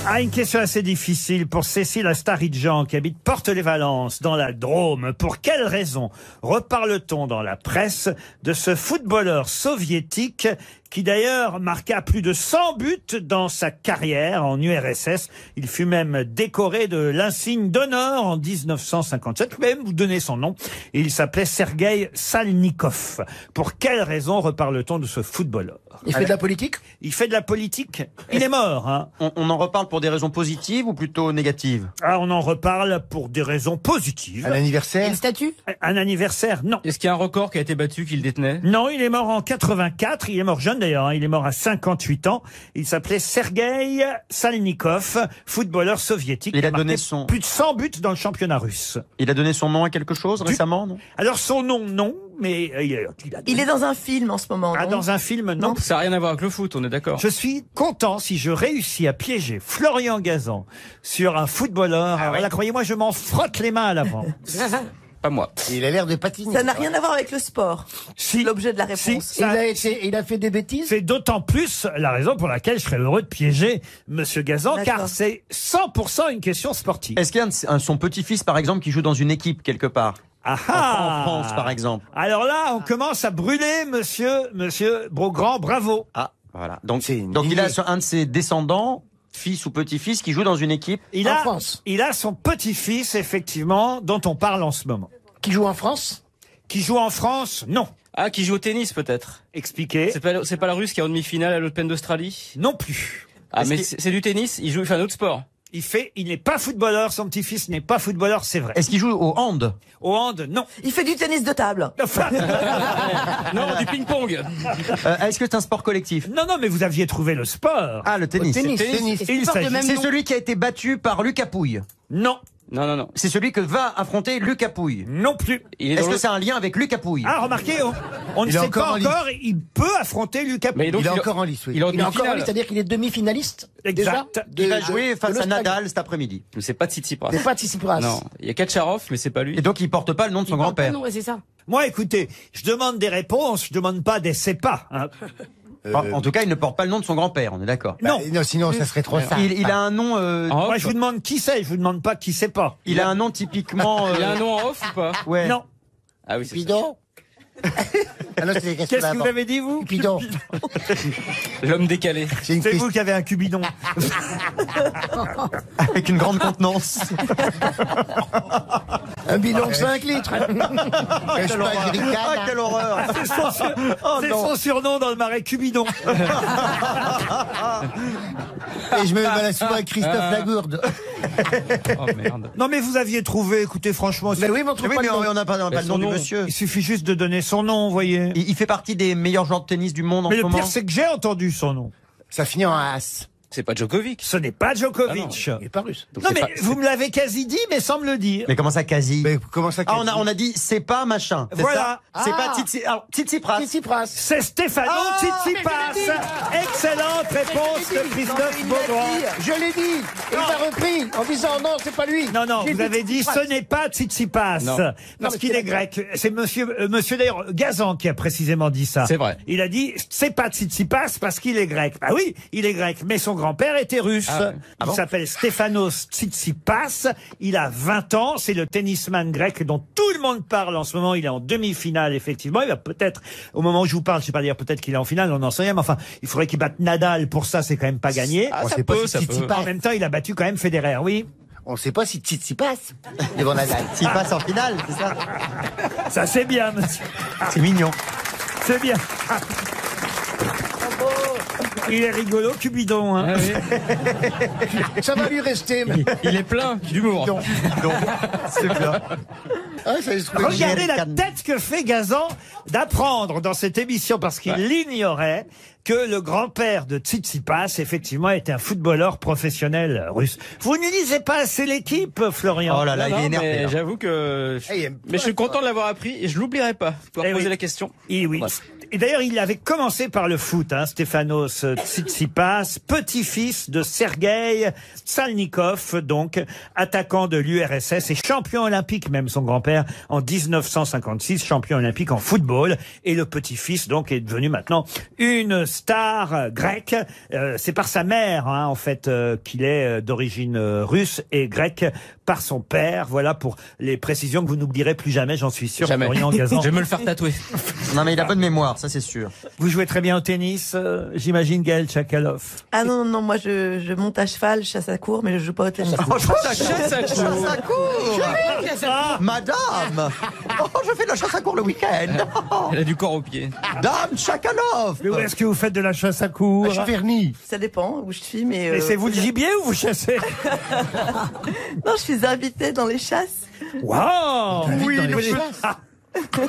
Ah, une question assez difficile pour Cécile Astaridjan qui habite Porte-les-Valences dans la Drôme. Pour quelle raison reparle-t-on dans la presse de ce footballeur soviétique qui d'ailleurs marqua plus de 100 buts dans sa carrière en URSS. Il fut même décoré de l'insigne d'honneur en 1957. Je peux même vous donner son nom. Il s'appelait Sergueï Salnikov. Pour quelle raison reparle-t-on de ce footballeur? Il fait de la politique? Il fait de la politique. Il est mort, hein. On en reparle pour des raisons positives ou plutôt négatives? Ah, on en reparle pour des raisons positives. Un anniversaire? Une statue? Un anniversaire, non. Est-ce qu'il y a un record qui a été battu qu'il détenait? Non, il est mort en 84. Il est mort jeune d'ailleurs. Hein. Il est mort à 58 ans. Il s'appelait Sergueï Salnikov, footballeur soviétique. Il a marqué donné son... plus de 100 buts dans le championnat russe. Il a donné son nom à quelque chose récemment, non? Alors son nom, non, mais Il est dans un film en ce moment. Ah, non dans un film, non. Ça n'a rien à voir avec le foot, on est d'accord. Je suis content si je réussis à piéger Florian Gazan sur un footballeur. Alors là, croyez-moi, je m'en frotte les mains à l'avant. Pas moi. Il a l'air de patiner. Ça n'a rien à voir avec le sport. Si. L'objet de la réponse. Si, ça- Il a fait des bêtises? C'est d'autant plus la raison pour laquelle je serais heureux de piéger Monsieur Gazan, D'accord. car c'est 100% une question sportive. Est-ce qu'il y a son petit-fils, par exemple, qui joue dans une équipe quelque part? Ah En ah France, par exemple. Alors là, on commence à brûler Monsieur Beaugrand, bravo. Ah, voilà. Donc C'est une il a lignée. un de ses descendants, fils ou petit-fils, qui joue dans une équipe. Il En a, France. il a son petit-fils, effectivement, dont on parle en ce moment. Qui joue en France? Qui joue en France? Non. Ah, qui joue au tennis peut-être. Expliquez. C'est pas la Russe qui est en demi-finale à l'Open d'Australie? Non plus. Ah, Est-ce mais qu'il- c'est du tennis. Il fait un autre sport. Il n'est pas footballeur, son petit-fils n'est pas footballeur, c'est vrai. Est-ce qu'il joue au hand? Au hand, non. Il fait du tennis de table. Enfin, Non, du ping-pong. Est-ce que c'est un sport collectif? non, mais vous aviez trouvé le sport. Ah, le tennis. Tennis. Tennis. Et Il sport de s'agit- même C'est nom. celui qui a été battu par Lucas Pouille. Non, Non. C'est celui que va affronter Lucas Pouille. non plus. Il est Est-ce dans que le... c'est un lien avec Lucas Pouille? Ah, remarquez, on ne Il est sait encore pas en lice. encore, il peut affronter Lucas Mais Pouille. donc, Il est encore en lice, oui. Il est en Il est encore en demi-finale. lice, c'est-à-dire qu'il est demi-finaliste? Exact. Il va jouer face à l'Australie. Nadal cet après-midi. Mais c'est pas Tsitsipas. C'est pas Tsitsipas. Non, il y a Katcharov, mais c'est pas lui. Et donc il porte pas le nom de son Il porte pas grand-père. le nom, ouais, c'est ça. Moi, écoutez, je demande des réponses, je demande pas des sais pas. Hein. En tout cas, il ne porte pas le nom de son grand-père, on est d'accord. Non. Non, sinon ça serait trop simple. Il a un nom. En Moi, off, je vous demande qui c'est, je vous demande pas qui c'est pas. Il a un nom typiquement. il a un nom en off ou pas? Ouais. Non. Ah oui, c'est ça. Cupidon? Ah non, c'est des questions Qu'est-ce que d'avant. vous avez dit, vous? Cupidon. L'homme décalé. C'est une C'est question. vous qui avez un cubidon. Avec une grande contenance. Un bidon de 5 litres. Est-ce pas une ricane, Ah, hein quelle horreur. C'est son, c'est son surnom dans le marais, cubidon. Et je me mets à la soie à Christophe Lagourde. Oh merde. Non, mais vous aviez trouvé, écoutez, franchement, Mais oui, mais on trouve Oui, pas mais le nom. on n'a pas, Mais le nom son du nom. monsieur. il suffit juste de donner son nom, vous voyez. Il fait partie des meilleurs joueurs de tennis du monde en Mais ce le moment. pire, c'est que j'ai entendu son nom. Ça finit en as. C'est pas Djokovic. Ce n'est pas Djokovic. Il est pas russe. Donc non, c'est mais pas- vous me l'avez quasi dit, mais sans me le dire. Mais comment ça, quasi? Mais comment ça? Ah, on a dit c'est pas machin. c'est Voilà. ça C'est pas Tsitsipas. Tsitsipas. C'est Stéphano Tsitsipas. Excellente réponse de Christophe Beaugrand. Je l'ai dit. Et il m'a repris en disant non, c'est pas lui. Non, J'ai vous avez dit Tsitsipas. ce n'est pas Tsitsipas. Non. Parce mais qu'il c'est est grec. C'est monsieur d'ailleurs Gazan qui a précisément dit ça. C'est vrai. Il a dit c'est pas Tsitsipas parce qu'il est grec. Ah oui, il est grec, mais son grand-père était russe. Ah ouais. Il s'appelle Stefanos Tsitsipas. Il a 20 ans. C'est le tennisman grec dont tout le monde parle en ce moment. Il est en demi-finale, effectivement. Il va peut-être, au moment où je vous parle, je sais pas dire peut-être qu'il est en finale, on n'en sait rien. Mais enfin, il faudrait qu'il batte Nadal. Pour ça, c'est quand même pas gagné. Ah, On ça sait pas peut, si ça peut. Tsitsipas. En même temps, il a battu quand même Federer, oui. On sait pas si Tsitsipas devant Nadal. S'il passe en finale, c'est ça? Ça, c'est bien, monsieur. C'est mignon. C'est bien. Il est rigolo, Cupidon. Hein. Ah oui. Ça va lui rester. Mais... Il est plein d'humour. C'est clair. Ah, ça se trouve. Regardez la tête que fait Gazan d'apprendre dans cette émission, parce qu'il ignorait que le grand-père de Tsitsipas, effectivement, était un footballeur professionnel russe. Vous ne lisez pas assez l'équipe, Florian. Oh là là, il est énervé. Mais hein. j'avoue que... Ah, il aime Mais je suis content de l'avoir appris et je l'oublierai pas. Pour Eh poser oui. la question. Oui. Et d'ailleurs, il avait commencé par le foot, hein, Stefanos Tsitsipas, petit-fils de Sergueï Salnikov, donc attaquant de l'URSS et champion olympique, même son grand-père, en 1956, champion olympique en football. Et le petit-fils, donc, est devenu maintenant une star grecque. C'est par sa mère, hein, en fait, qu'il est d'origine russe et grecque par son père. Voilà pour les précisions que vous n'oublierez plus jamais, j'en suis sûr. Jamais. Florian Gazan. Je vais me le faire tatouer. Non, mais il a bonne mémoire, ça c'est sûr. Vous jouez très bien au tennis, j'imagine, Gaël Tchakaloff. Ah non, moi je monte à cheval, chasse à court, mais je joue pas au tennis. Oh, Chasse à court. chasse à court. Madame. Oh, je fais de la chasse à court le week-end. Elle a du corps aux pieds. Dame Chakalov. Mais où est-ce que vous faites de la chasse à court? Je suis vernis. Ça dépend où je suis, mais... Mais c'est vous le gibier ou vous chassez? Non, je suis invitée dans les chasses. Waouh! Oui, dans les oui. chasses. Ah,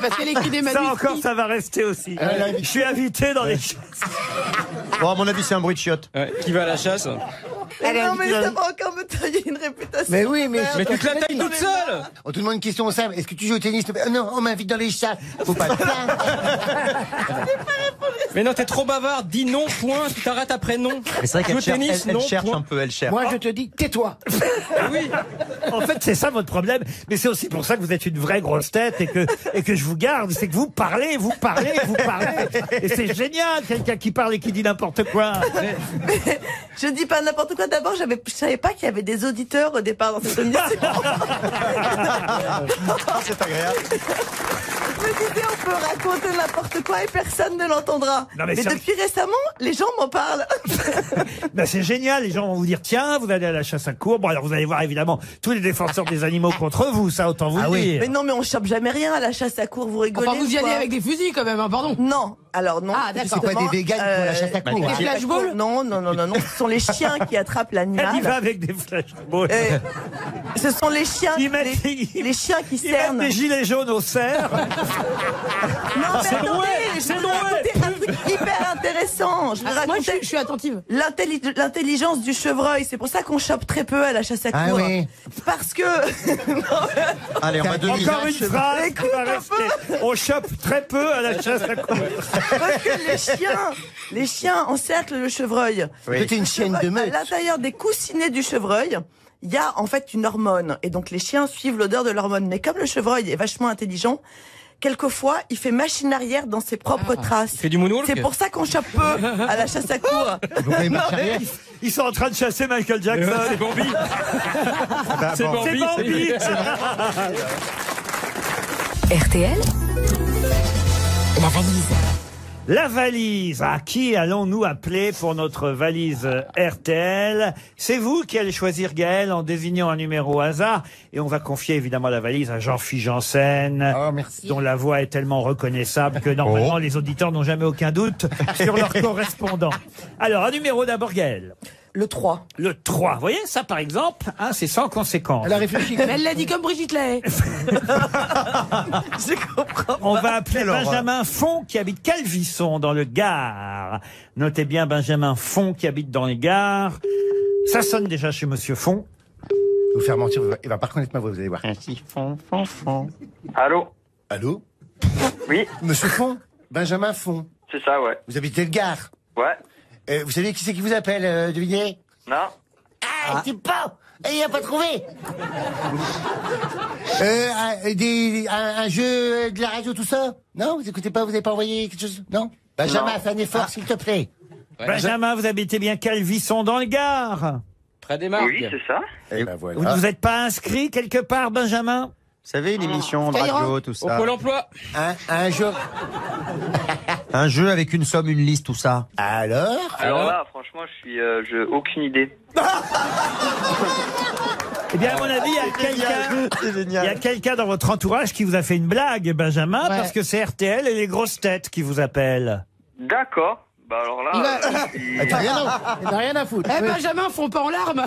Parce qu'elle écrit des ça manuscrits. encore, ça va rester aussi. Je suis invité dans les chasses. Bon, à mon avis, c'est un bruit de chiotte. Ouais, qui va à la chasse? Non, mais ça va encore me tailler une réputation. Mais oui, mais... Mais tu te la tailles toute seule! On te demande une question simple. Est-ce que tu joues au tennis? Non, on m'invite dans les chats. Faut pas te plaindre. Mais non, t'es trop bavard. Dis non, point. Tu t'arrêtes après non. Mais c'est vrai qu'elle Le cherche, tennis, elle non, cherche point. un peu, elle cherche. Moi, je te dis, tais-toi. Oui. En fait, c'est ça votre problème. Mais c'est aussi pour ça que vous êtes une vraie grosse tête et que je vous garde. C'est que vous parlez. Et c'est génial, quelqu'un qui parle et qui dit n'importe quoi. Je dis pas n'importe quoi. D'abord, je savais pas qu'il y avait des auditeurs au départ dans cette émission. C'est agréable. Je me disais, on peut raconter n'importe quoi et personne ne l'entendra. Non, mais mais ça- depuis récemment, les gens m'en parlent. Ben, c'est génial. Les gens vont vous dire, tiens, vous allez à la chasse à court. Bon, alors vous allez voir évidemment tous les défenseurs des animaux contre vous. Ça, autant vous le dire. Mais non, mais on chope jamais rien à la chasse à court, vous rigolez. Enfin, vous y ou quoi allez avec des fusils quand même, hein, pardon. Non, alors non. Ah, d'accord. C'est pas des véganes pour la chasse à court. Des flashballs? Non, ce sont les chiens qui attrapent Elle y va l'animal. avec des flashballs. Ce sont les chiens, Ils mettent- les chiens qui Ils mettent cernent. des gilets jaunes au cerf. Non, mais C'est attendez, Noël, je c'est vais vous Noël. raconter un truc hyper intéressant. Je vais Moi, raconter je suis attentive. l'intelligence du chevreuil. C'est pour ça qu'on chope très peu à la chasse à court. Ah oui. Parce que... Allez, on va donner Encore une phrase qui Écoute va un rester. On chope très peu à la chasse à court. Parce que les chiens encerclent le chevreuil. Oui. T'es une chienne de À meute. l'intérieur des coussinets du chevreuil, il y a en fait une hormone. Et donc les chiens suivent l'odeur de l'hormone. Mais comme le chevreuil est vachement intelligent, quelquefois, il fait machine arrière dans ses propres traces. Il fait du moonwalk. C'est pour ça qu'on chope peu à la chasse à court. Vous pouvez marcher Non, mais arrière. ils sont en train de chasser Michael Jackson. C'est Bambi. C'est C'est Bambi. Bambi. RTL, la valise. La valise. À qui allons-nous appeler pour notre valise RTL? C'est vous qui allez choisir, Gaël, en désignant un numéro au hasard. Et on va confier évidemment la valise à Jean-Philippe Janssen, Oh, merci. dont la voix est tellement reconnaissable que normalement les auditeurs n'ont jamais aucun doute sur leur correspondant. Alors, un numéro d'abord, Gaël. Le 3. Le 3. Vous voyez, ça par exemple, hein, c'est sans conséquence. Elle a réfléchi. Mais elle l'a dit comme Brigitte Lahaye. Je comprends. On va appeler Quelle horreur. Benjamin Font qui habite Calvisson dans le Gard. Notez bien Benjamin Font qui habite dans le Gard. Ça sonne déjà chez Monsieur Font. Vous faire mentir, il va pas reconnaître ma voix, vous allez voir. Ainsi, Fond. Allô? Allô? Oui, Monsieur Fond? Benjamin Fond. c'est ça, ouais. Vous habitez le Gard. Ouais. Vous savez qui c'est qui vous appelle, devinez? Non? Ah, c'est pas! Il a pas trouvé! Un jeu de la radio, tout ça? Non, vous écoutez pas, vous avez pas envoyé quelque chose? Non? Benjamin, Non. fais un effort, s'il te plaît. Benjamin, vous habitez bien Calvisson dans le Gard. Près des marques. Oui, c'est ça. Eh ben Vous ne voilà. vous êtes pas inscrit quelque part, Benjamin? Vous savez, une émission de Skyrock. radio, tout Au ça. Pôle emploi. Un jeu. Un jeu avec une somme, une liste, tout ça. Alors? Alors là, franchement, j'ai aucune idée. Eh bien, à mon avis, il y a quelqu'un... C'est Il y génial. a quelqu'un dans votre entourage qui vous a fait une blague, Benjamin, Ouais. parce que c'est RTL et les grosses têtes qui vous appellent. D'accord. Bah alors là... Il n'a rien à foutre. Eh, Benjamin, fond pas en larmes.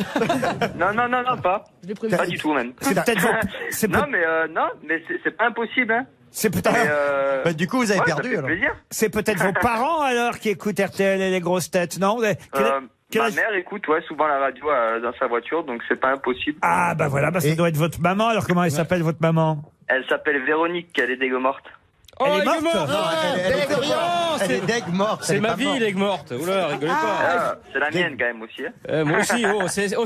Non, pas. Je l'ai prévu. Pas du tout, même. C'est peut-être Non, mais c'est pas impossible, hein. C'est peut-être. Bah, du coup, vous avez perdu, ça fait alors. plaisir. C'est peut-être vos parents alors qui écoutent RTL et les grosses têtes, non? Ma mère écoute souvent la radio dans sa voiture, donc c'est pas impossible. Ah bah voilà, ça doit être votre maman. Alors comment elle s'appelle votre maman? Elle s'appelle Véronique, elle est dégue morte. Oh, Elle est morte. Elle est deg morte. C'est ma ville, Aigues morte. Oula, rigolez pas. C'est la mienne quand même aussi. Hein. Moi aussi,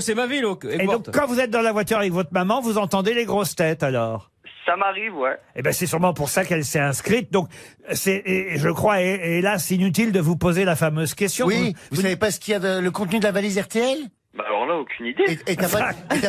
c'est ma ville, Aigues Et morte. donc quand vous êtes dans la voiture avec votre maman, vous entendez les grosses têtes alors? Ça m'arrive, ouais. Eh ben c'est sûrement pour ça qu'elle s'est inscrite. Donc je crois, hélas, inutile de vous poser la fameuse question. Oui, vous savez pas ce qu'il y a le contenu de la valise RTL? Bah alors là, aucune idée. Et t'as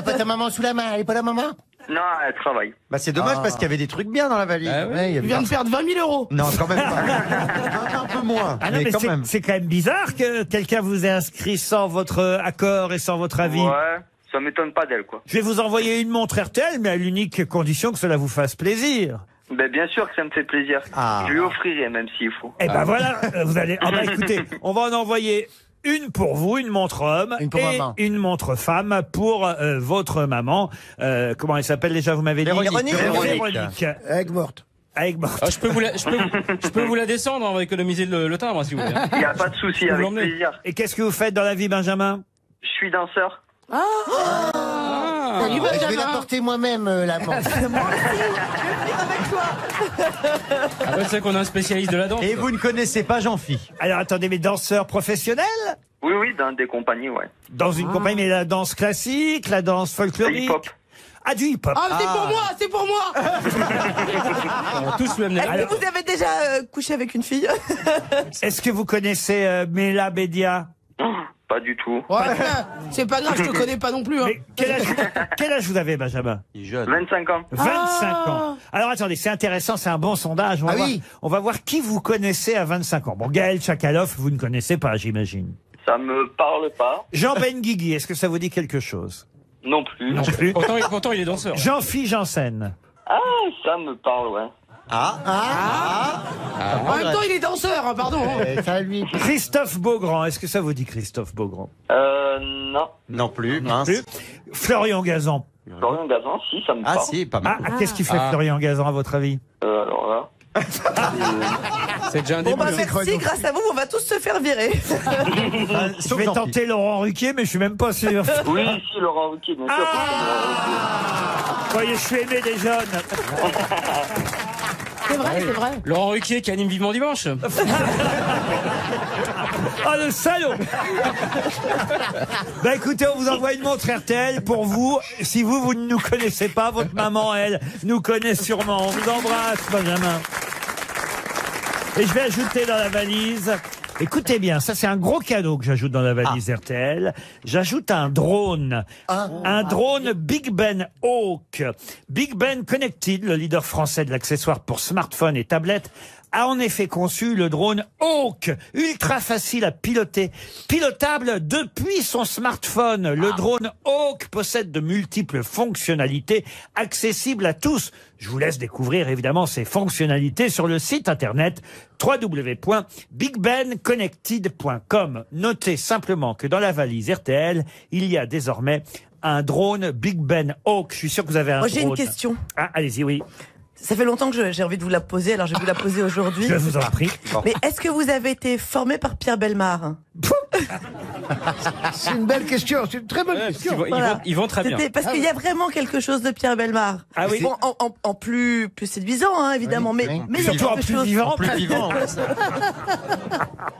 pas ta maman sous la main? Elle est pas la maman? Non, elle travaille. Bah c'est dommage parce qu'il y avait des trucs bien dans la valise. Ah oui. Ouais, il y Il avait vient de perdre 20 000 euros. Non, quand même pas. Un peu moins, Ah non, mais mais quand même. c'est quand même bizarre que quelqu'un vous ait inscrit sans votre accord et sans votre avis. Ouais, ça m'étonne pas d'elle, quoi. Je vais vous envoyer une montre RTL, mais à l'unique condition que cela vous fasse plaisir. Ben bien sûr que ça me fait plaisir. Ah. Je lui offrirai même s'il faut. Eh ben voilà, vous allez. Ah bah écoutez, on va en envoyer une pour vous, une montre homme, Une pour et maman. une montre femme pour votre maman. Comment elle s'appelle déjà? Vous m'avez dit Véronique. Aigues morte. Avec Ah, je peux vous la descendre, on va économiser le timbre, si vous voulez. Il n'y a pas de souci, vous avec l'emmenez. plaisir. Et qu'est-ce que vous faites dans la vie, Benjamin? Je suis danseur. Salut, Je vais la Benjamin. porter moi-même, la montre. Après, c'est qu'on a un spécialiste de la danse. Et vous ne connaissez pas Jean-Phi? Alors attendez, mais danseurs professionnels? Oui, dans des compagnies, ouais. Dans une compagnie, mais la danse classique, la danse folklorique? Hip-hop. Ah, du hip-hop. Ah, c'est pour moi. On a tous le même Est-ce que vous avez déjà couché avec une fille? Est-ce que vous connaissez Mela Bédia? Pas du tout. Ouais, c'est pas grave, je te connais pas non plus. Hein. Mais quel âge vous avez, Benjamin? 25 ans. 25 ans. Alors attendez, c'est intéressant, c'est un bon sondage. On va voir qui vous connaissez à 25 ans. Bon, Gaël Tchakaloff, vous ne connaissez pas, j'imagine. Ça me parle pas. Jean Benguigui, est-ce que ça vous dit quelque chose? Non plus. Non plus. Pourtant, il est danseur. Jean-Philippe Janssen. Ah, ça me parle, ouais. En même temps, il est danseur, hein, pardon. Ça lui. Christophe Beaugrand, est-ce que ça vous dit Christophe Beaugrand? Non. Non plus, Non plus. Florian Gazan. Florian Gazan, si, ça me parle. Ah si, pas mal. Qu'est-ce qu'il fait Florian Gazan à votre avis? Alors là... C'est déjà un Bon début. bah merci, grâce à vous, on va tous se faire virer. Je vais tenter Laurent Ruquier, mais je suis même pas sûr. Oui, si, Laurent Ruquier, bien sûr. Vous voyez, je suis aimé des jeunes. C'est vrai, c'est vrai. Laurent Ruquier qui anime Vivement Dimanche. Ah, le salaud. Bah écoutez, on vous envoie une montre RTL pour vous. Si vous ne nous connaissez pas, votre maman, elle, nous connaît sûrement. On vous embrasse, Benjamin. Et je vais ajouter dans la valise... Écoutez bien, ça c'est un gros cadeau que j'ajoute dans la valise RTL. J'ajoute un drone. Un drone Big Ben Hawk. Big Ben Connected, le leader français de l'accessoire pour smartphone et tablette, a en effet conçu le drone Hawk, ultra facile à piloter, pilotable depuis son smartphone. Le drone Hawk possède de multiples fonctionnalités accessibles à tous. Je vous laisse découvrir évidemment ces fonctionnalités sur le site internet www.bigbenconnected.com. Notez simplement que dans la valise RTL, il y a désormais un drone Big Ben Hawk. Je suis sûr que vous avez un Moi drone. j'ai une question. Ah, allez-y, oui. Ça fait longtemps que j'ai envie de vous la poser, alors je vais vous la poser aujourd'hui. Je vous en prie. Mais est-ce que vous avez été formé par Pierre Bellemare? C'est une belle question, c'est une très bonne question. Voilà. Ils vont très bien. Parce qu'il y a vraiment quelque chose de Pierre Bellemare. Ah oui. Bon, en plus séduisant, hein, évidemment, mais il y a Surtout en quelque plus chose. vivant. Plus vivant.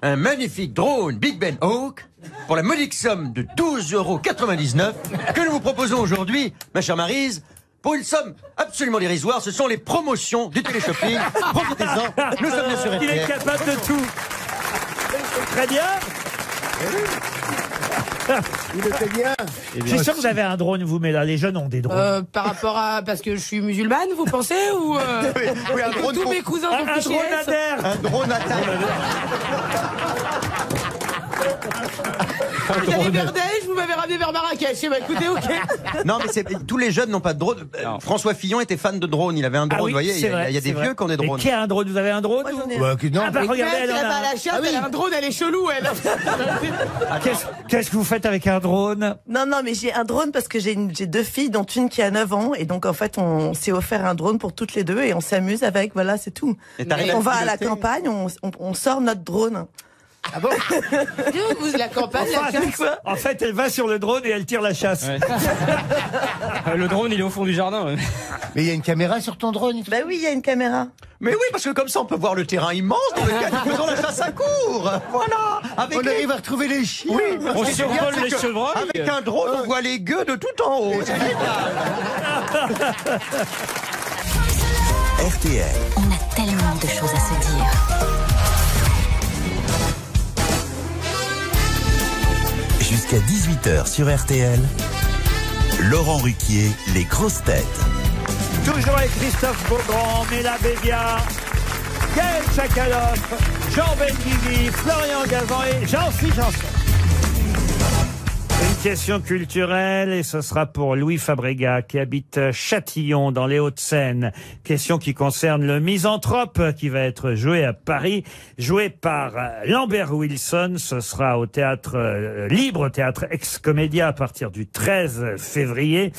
Un magnifique drone Big Ben Hawk pour la modique somme de 12,99 € que nous vous proposons aujourd'hui, ma chère Maryse, pour une somme absolument dérisoire. Ce sont les promotions du téléshopping. Profitez-en. Nous sommes bien sûr Il est RTL. capable de tout. Très bien. Il était bien. Je suis sûr que vous avez un drone, vous, mais là, les jeunes ont des drones. Par rapport à... Parce que je suis musulmane, vous pensez? Ou Oui, un drone tous pour- mes cousins sont Un fichés drone S. adhère. Un drone à terre. J'allais vers Daesh, vous m'avez ramené vers Marrakech. Eh ben, écoutez, ok. Non, mais tous les jeunes n'ont pas de drone. François Fillon était fan de drone. Il avait un drone. Ah oui, vous voyez, c'est vrai, il y a des c'est vrai. vieux qui ont des Mais drones. qui a un drone? Vous avez un drone? Moi, j'en ai Bah, non. Ah bah Mais regardez, elle elle en va a à la chasse, elle a un drone, elle est chelou, elle. Qu'est-ce que vous faites avec un drone? Non, mais j'ai un drone parce que j'ai 2 filles, dont une qui a 9 ans. Et donc, en fait, on s'est offert un drone pour toutes les 2 et on s'amuse avec, voilà, c'est tout. Et t'arrives Et à on le va à la piloter campagne, on sort notre drone. Ah bon? Vous, la campagne, Enfin, la chasse. en fait, elle va sur le drone et elle tire la chasse. Ouais. Le drone, il est au fond du jardin. Ouais. Mais il y a une caméra sur ton drone. Bah oui, il y a une caméra. Mais oui, parce que comme ça, on peut voir le terrain immense dans lequel nous faisons la chasse à court. Voilà. Avec On arrive à retrouver les chiens. Oui, On ce qui est bien, survole c'est les que chevreuils. Avec un drone, on voit les gueux de tout en haut. C'est génial. RTL, On a tellement de choses à se dire. jusqu'à 18h sur RTL, Laurent Ruquier, les grosses têtes. Toujours avec Christophe Beaugrand, Mela Bédia, Gaël Chakaloff, Jean Benguigui, Florian Gazan et Jean-Philippe Janson. Une question culturelle et ce sera pour Louis Fabregat qui habite Châtillon dans les Hauts-de-Seine. Question qui concerne le Misanthrope qui va être joué à Paris, joué par Lambert Wilson. Ce sera au théâtre libre, théâtre Ex-Comédia à partir du 13 février.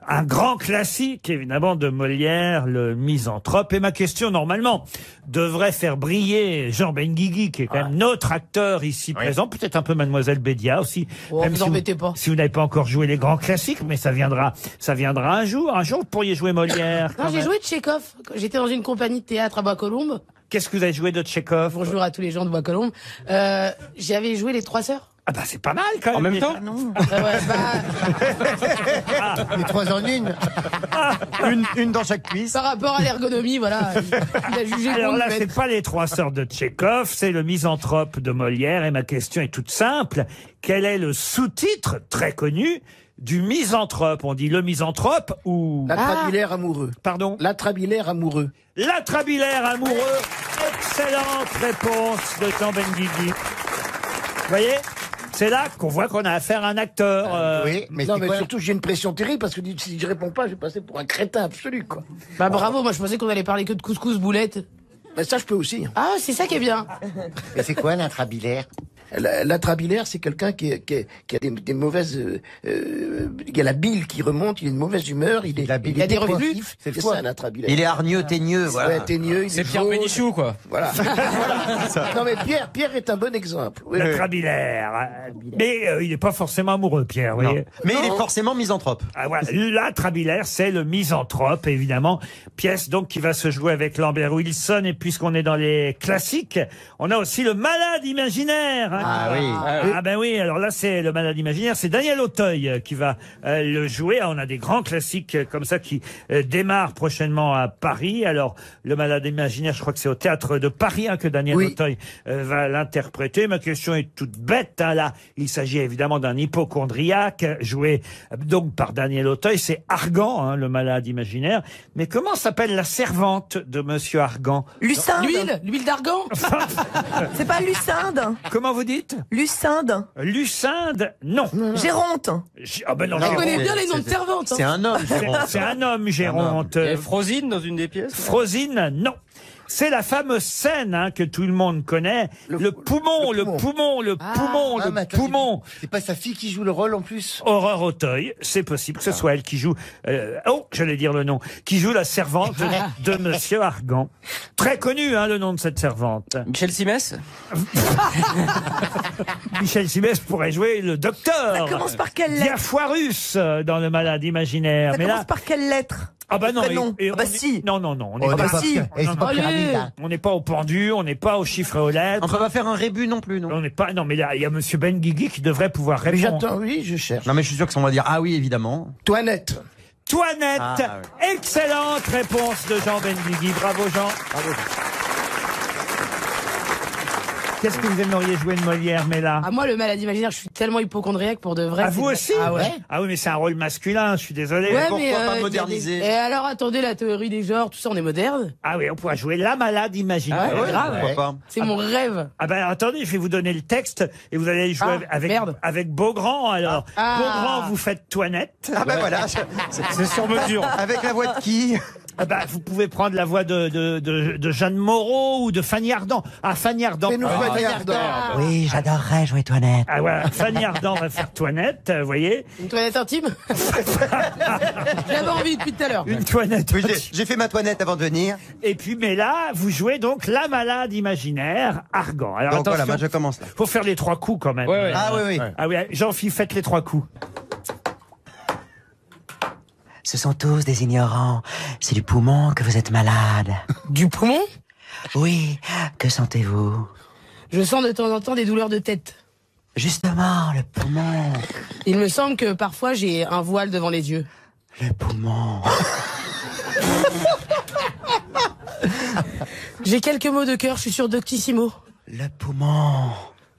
Un grand classique, évidemment, de Molière, le Misanthrope. Et ma question, normalement, devrait faire briller Jean Benguigui, qui est quand même notre acteur ici présent. Peut-être un peu Mademoiselle Bédia aussi. Oh, même vous si embêtez pas. Si vous n'avez pas encore joué les grands classiques, mais ça viendra un jour. Un jour, vous pourriez jouer Molière. Non, j'ai joué Tchekhov. J'étais dans une compagnie de théâtre à Bois-Colombes. Qu'est-ce que vous avez joué de Tchekhov? Bonjour à tous les gens de Bois-Colombes. J'avais joué Les Trois Sœurs. Ah bah c'est pas mal quand même. En même temps? Non. Ouais, Les 3 en une. Une dans chaque cuisse. par rapport à l'ergonomie, voilà. Il a jugé Alors bon là, de c'est mettre. pas les Trois Sœurs de Tchekhov, c'est le Misanthrope de Molière. Et ma question est toute simple. Quel est le sous-titre très connu du Misanthrope? On dit le Misanthrope ou... L'atrabilaire amoureux. Pardon? L'atrabilaire amoureux. L'atrabilaire amoureux. Excellente réponse de Jean Benguigui. Vous voyez? C'est là qu'on voit qu'on a affaire à un acteur. Oui, mais Non, c'est mais quoi? surtout, j'ai une pression terrible parce que si je réponds pas, je vais passer pour un crétin absolu, quoi. Bah bravo, moi je pensais qu'on allait parler que de couscous boulette. Mais ça, je peux aussi. Ah, c'est ça qui est bien. Mais c'est quoi l'intrabilaire? L'atrabilaire, c'est quelqu'un qui a des mauvaises... il y a la bile qui remonte, il a une mauvaise humeur, il La bile y a est des quoi? reflux. C'est le C'est foie. ça, un atrabilaire. Il est hargneux, teigneux, voilà. Ouais, teigneux, il C'est est Pierre jaune. Bénichou, quoi. Voilà. Non, mais Pierre est un bon exemple. Oui, oui. L'atrabilaire. Mais il n'est pas forcément amoureux, Pierre. Vous Non. voyez. Mais il est forcément misanthrope. Ah, voilà. L'atrabilaire, c'est le Misanthrope, évidemment. Pièce donc qui va se jouer avec Lambert Wilson. Et puisqu'on est dans les classiques, on a aussi le Malade imaginaire. Hein. Ah oui. Ah ben oui, alors là c'est le Malade imaginaire, c'est Daniel Auteuil qui va le jouer. On a des grands classiques comme ça qui démarrent prochainement à Paris. Alors le Malade imaginaire, je crois que c'est au théâtre de Paris que Daniel Auteuil va l'interpréter. Ma question est toute bête. Hein, là, il s'agit évidemment d'un hypocondriaque joué donc par Daniel Auteuil. C'est Argan, le Malade imaginaire. Mais comment s'appelle la servante de Monsieur Argan? Lucinde. L'huile d'argan. C'est pas Lucinde. Comment vous dites? Lucinde. Lucinde? Non. Géronte. Ah ben non, Je Géronte. connais bien les noms de servantes. C'est un homme, Géronte. C'est un homme, Géronte. Il y avait Frosine dans une des pièces. Frosine, non. C'est la fameuse scène que tout le monde connaît. Le poumon. C'est pas sa fille qui joue le rôle en plus? Aurore Auteuil, c'est possible que ce soit elle qui joue... j'allais dire le nom. Qui joue la servante de Monsieur Argan. Très connu, le nom de cette servante. Michel Simès. Michel Simès pourrait jouer le docteur. Ça commence par quelle lettre? Diafoirus dans Le Malade imaginaire. Ça Mais commence là... par quelle lettre? Ah bah non, Prénom. et Ah bah on est- si. Non, on On n'est n'est pas, pas, si. et c'est pas Allez. pyramide, hein. on n'est pas au pendu, on n'est pas au chiffre et aux lettres. On peut pas faire un rébut non plus, non? On n'est pas. Non, mais là, il y a Monsieur Benguigui qui devrait pouvoir Mais répondre. j'attends, oui, je cherche. Non, mais je suis sûr que ça, on va dire ah oui, évidemment. Toinette. Toinette. Ah, Excellente réponse de Jean Benguigui. Bravo Jean. Qu'est-ce que vous aimeriez jouer de Molière, mais là? Ah, moi, le malade imaginaire, je suis tellement hypochondriaque pour de vrai. Ah, vous aussi? Ah ouais. Ah oui, mais c'est un rôle masculin, je suis désolé. Ouais, Pourquoi mais, pas y a moderniser? Et alors, attendez, la théorie des genres, tout ça, on est moderne. Ah oui, on pourra jouer la malade imaginaire. Ah ouais, grave. Pourquoi pas? C'est mon rêve. Ah ben attendez, je vais vous donner le texte et vous allez jouer merde. avec Beaugrand alors. Ah. Beaugrand, vous faites Toinette. Ah ben voilà, C'est sur mesure. avec la voix de qui? Ah ben, vous pouvez prendre la voix de Jeanne Moreau ou de Fanny Ardant. Ah, Fanny Ardant. Fais-nous Ah, Fanny Ardant. Oui, j'adorerais jouer Toinette. ah, voilà, Fanny Ardant va faire Toinette, vous voyez. Une toilette intime. J'avais envie depuis tout à l'heure. Une Toinette. Oui, j'ai fait ma toinette avant de venir. Et puis, mais là, vous jouez donc la malade imaginaire, Argan. Alors Donc attention, voilà, moi je commence là. faut faire les 3 coups quand même. Ouais, ouais. Ah oui, oui. Ah oui, Jean-Philippe, faites les 3 coups. Ce sont tous des ignorants. C'est du poumon que vous êtes malade. Du poumon? Oui, que sentez-vous? Je sens de temps en temps des douleurs de tête. Justement, le poumon. Il me semble que parfois j'ai un voile devant les yeux. Le poumon. J'ai quelques maux de cœur, je suis sur Doctissimo. Le poumon.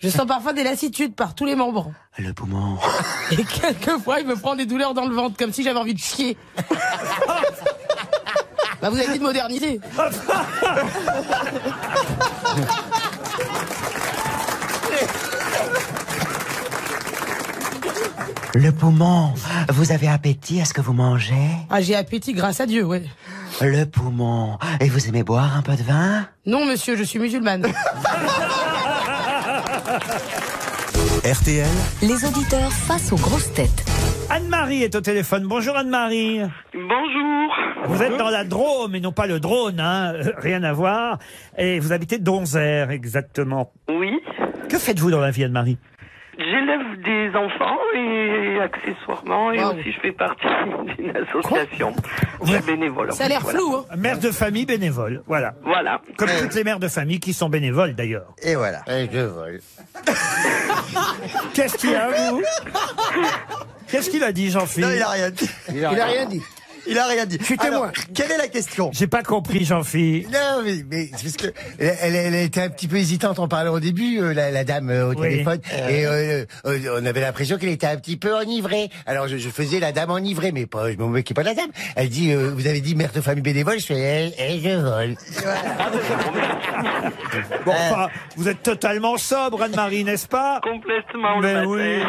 Je sens parfois des lassitudes par tous les membres. Le poumon. Et quelquefois, il me prend des douleurs dans le ventre, comme si j'avais envie de chier. Bah, vous avez dit de moderniser. Le poumon. Vous avez appétit à ce que vous mangez? Ah, j'ai appétit, grâce à Dieu, ouais. Le poumon. Et vous aimez boire un peu de vin? Non, monsieur, je suis musulmane. RTL. Les auditeurs face aux grosses têtes. Anne-Marie est au téléphone. Bonjour Anne-Marie. Bonjour. Vous êtes dans la Drôme et non pas le drone, hein, rien à voir. Et vous habitez Donzère, exactement. Oui. Que faites-vous dans la vie, Anne-Marie? J'élève des enfants et accessoirement, et aussi je fais partie d'une association de bénévoles. Ça a l'air Voilà. flou, hein. Mère de famille bénévole, voilà. Voilà. Comme toutes les mères de famille qui sont bénévoles, d'ailleurs. Et voilà. Et je vole. Qu'est-ce qu'il y a, vous? Qu'est-ce qu'il a dit, Jean-Philippe? Non, il a rien dit. Il a rien dit. Il a rien dit. Je suis témoin. Alors, quelle est la question? J'ai pas compris, Jean-Philippe. Non, mais c'est parce que elle était un petit peu hésitante en parlant au début, la dame au téléphone, et on avait l'impression qu'elle était un petit peu enivrée. Alors je faisais la dame enivrée, mais pas, je me moquais pas de la dame. Elle dit, vous avez dit mère de famille bénévole, je fais, je vole. Bon, enfin, vous êtes totalement sobre, Anne-Marie, n'est-ce pas? Complètement Mais le matin. oui.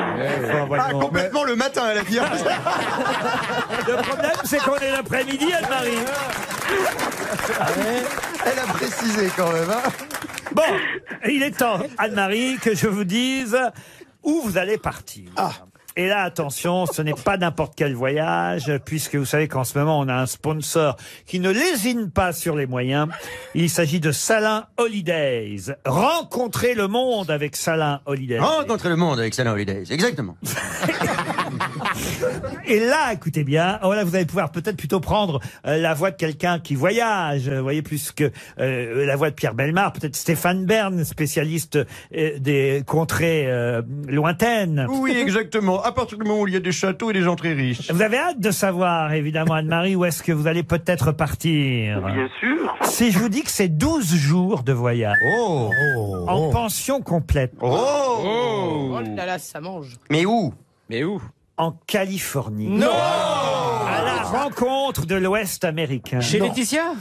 Enfin, voyons. Complètement le matin, elle a dit. Le problème, c'est qu'on est l'après-midi, Anne-Marie. Elle a précisé quand même. Hein. Bon, il est temps, Anne-Marie, que je vous dise où vous allez partir. Et là, attention, ce n'est pas n'importe quel voyage, puisque vous savez qu'en ce moment, on a un sponsor qui ne lésine pas sur les moyens. Il s'agit de Salin Holidays. Rencontrez le monde avec Salin Holidays. Rencontrer le monde avec Salin Holidays, exactement. Et là, écoutez bien, voilà, vous allez pouvoir peut-être plutôt prendre la voix de quelqu'un qui voyage, vous voyez, plus que la voix de Pierre Bellemare, peut-être Stéphane Bern, spécialiste des contrées lointaines. Oui, exactement. À partir du moment où il y a des châteaux et des gens très riches. Vous avez hâte de savoir, évidemment, Anne-Marie, où est-ce que vous allez peut-être partir. Bien sûr. Si je vous dis que c'est 12 jours de voyage. Oh. En pension complète. Oh là là, ça mange. Mais où? Mais où? En Californie. Non! À la rencontre de l'Ouest américain. Chez Laetitia?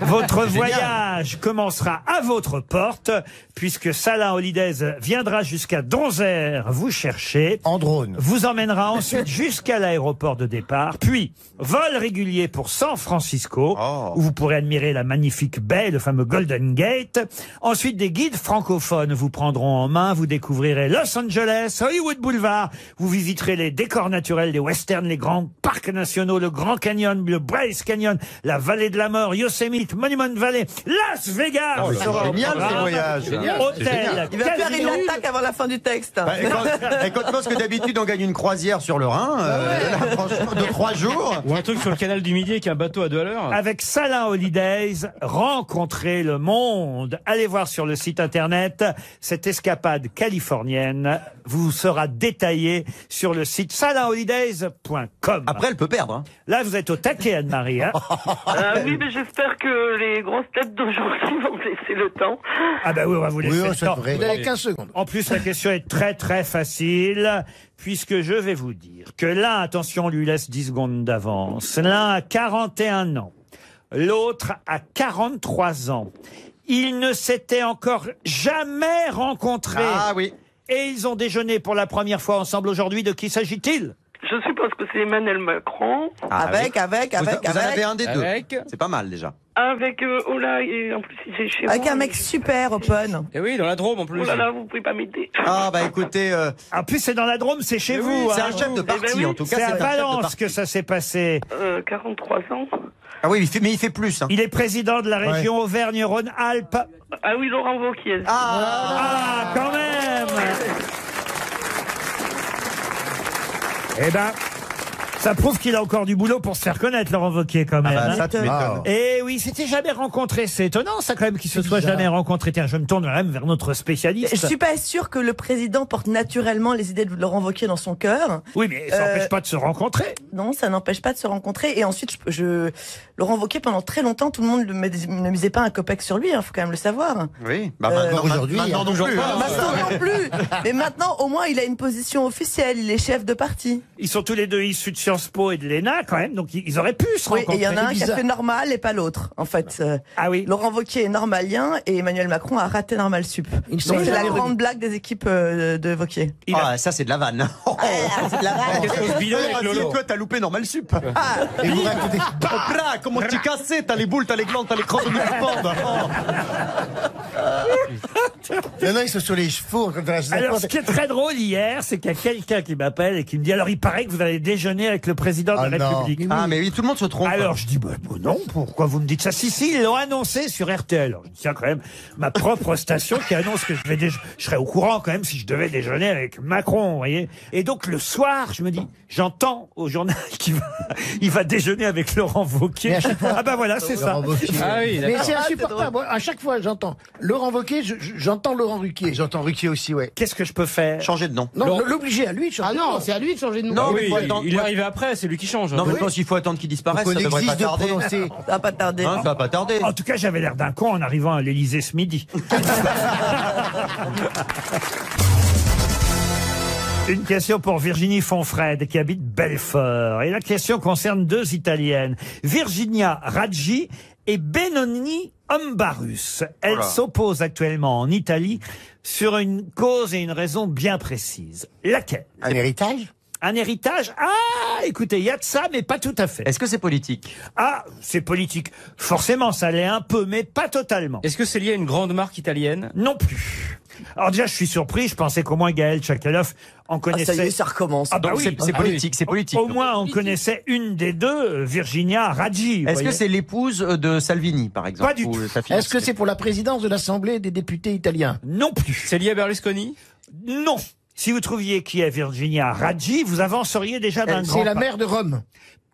Votre Génial. voyage commencera à votre porte, puisque Salin Holidays viendra jusqu'à Donzère vous chercher. En drone. Vous emmènera ensuite jusqu'à l'aéroport de départ, puis vol régulier pour San Francisco, où vous pourrez admirer la magnifique baie, le fameux Golden Gate. Ensuite, des guides francophones vous prendront en main, vous découvrirez Los Angeles, Hollywood Boulevard, vous visiterez les décors naturels des westerns, les grands parcs nationaux, le Grand Canyon, le Bryce Canyon, la vallée de la mort, Yosemite, Monument Valley, Las Vegas. Oh, c'est génial ces voyages. Hôtel, Il va faire casino. une attaque avant la fin du texte. Et quand tu penses que d'habitude on gagne une croisière sur le Rhin, là, franchement, de 3 jours. Ou un truc sur le canal du Midi avec un bateau à 2 à l'heure. Avec Salin Holidays, rencontrez le monde. Allez voir sur le site internet cette escapade californienne vous sera détaillée sur le site salinholidays.com. Après, elle peut perdre. perdre. Hein. Là, vous êtes au taquet, Anne-Marie. Hein. Oui, mais j'espère que les grosses têtes d'aujourd'hui vont me laisser le temps. Ah bah oui, on va vous laisser le temps. Vous avez 15 secondes. En plus, la question est très très facile, puisque je vais vous dire que l'un, attention, on lui laisse 10 secondes d'avance. L'un a 41 ans, l'autre a 43 ans. Ils ne s'étaient encore jamais rencontrés. Ah oui. Et ils ont déjeuné pour la première fois ensemble aujourd'hui. De qui s'agit-il? Je suppose que c'est Emmanuel Macron. Avec. Vous en avez un des deux. C'est pas mal déjà. Avec, oh là, et en plus, il est chez Avec moi. un mec super open. Et oui, dans la Drôme en plus. Oh là là, vous pouvez pas m'aider. Ah bah écoutez... En plus, c'est dans la Drôme, c'est chez vous. c'est hein. un chef de parti, Eh ben oui. en tout cas. C'est à un chef de Valence parti. que ça s'est passé. 43 ans. Ah oui, mais il fait plus. Hein. Il est président de la région Auvergne-Rhône-Alpes. Ah oui, Laurent Wauquiez. Ah, quand même. Eh ben, ça prouve qu'il a encore du boulot pour se faire connaître, Laurent Wauquiez, quand même. Ah bah, ça, tu m'étonnes. Et oui, c'était jamais rencontré. C'est étonnant, ça, quand même, qu'il se soit jamais rencontré. Tiens, je me tourne même vers notre spécialiste. Je suis pas sûre que le président porte naturellement les idées de Laurent Wauquiez dans son cœur. Oui, mais ça n'empêche pas de se rencontrer. Non, ça n'empêche pas de se rencontrer. Et ensuite, Laurent Wauquiez, pendant très longtemps, tout le monde ne misait pas un copec sur lui. Faut quand même le savoir. Oui. Bah, aujourd'hui, maintenant non plus. Maintenant non plus. Mais maintenant, au moins, il a une position officielle. Il est chef de parti. Ils sont tous les deux issus de Sciences Po et de l'ENA, quand même. Donc, ils auraient pu se Oui, rencontrer. et il y en a un qui a bizarre. fait normal et pas l'autre. En fait, Ah oui. Laurent Wauquiez est normalien et Emmanuel Macron a raté normal sup. Ils sont Donc c'est la jamais grande blague des équipes de Wauquiez. Ah, ça c'est de la vanne. C'est de la vanne. Qu'est-ce qu'on se bidonne avec Lolo? Toi, t'as loupé normal sup. Et vous racontez. Là, comment tu cassais? T'as les boules, t'as les glandes, t'as les crosses de Non, non, ils sont sur les chevaux. Alors, ce qui est très drôle hier, c'est qu'il y a quelqu'un qui m'appelle et qui me dit, alors, il paraît que vous allez déjeuner avec le président de la Ah, non. République. Ah, mais oui, tout le monde se trompe. Alors je dis, bah, non, pourquoi vous me dites ça? Si, ils l'ont annoncé sur RTL. Alors, je dis, tiens, quand même, ma propre station qui annonce que je serais au courant quand même si je devais déjeuner avec Macron, vous voyez. Et donc le soir, je me dis, j'entends au journal il va déjeuner avec Laurent Wauquiez. Mais à chaque fois- Ah bah voilà, c'est ça. Ah oui, mais c'est insupportable. Moi, à chaque fois, j'entends Laurent Wauquiez, j'entends Laurent Ruquier. J'entends Ruquier aussi, ouais. Qu'est-ce que je peux faire? Changer de nom. Non, l'obliger à lui de changer Ah de non, nom. c'est à lui de changer de nom. Non, Ah mais oui, faut attendre. il est arrivé après, c'est lui qui change. Non, mais Oui. je pense qu'il faut attendre qu'il disparaisse. Qu'on Ça devrait pas exige de tarder. prononcer. Ça va pas tarder. Hein, ça va pas tarder. En tout cas, j'avais l'air d'un con en arrivant à l'Élysée ce midi. Une question pour Virginie Fonfred qui habite Belfort. Et la question concerne deux Italiennes, Virginia Raggi et Benoni Ambarus. Elles Voilà. s'opposent actuellement en Italie sur une cause et une raison bien précise. Laquelle? Un héritage? Un héritage? Ah, écoutez, il y a de ça, mais pas tout à fait. Est-ce que c'est politique? Ah, c'est politique. Forcément, ça l'est un peu, mais pas totalement. Est-ce que c'est lié à une grande marque italienne? Non plus. Alors déjà, je suis surpris. Je pensais qu'au moins Gaël Tchakaloff en Ah, connaissait. ça y est, ça recommence. Ah bah Donc oui. c'est politique, c'est politique. Au moins, on connaissait une des deux, Virginia Raggi. vous Est-ce que voyez. c'est l'épouse de Salvini, par exemple? Pas du ou tout. sa fille? Est-ce que c'est pour la présidence de l'Assemblée des députés italiens? Non plus. C'est lié à Berlusconi? Non. Si vous trouviez qui est Virginia Raggi, vous avanceriez déjà d'un grand C'est la pas. maire de Rome.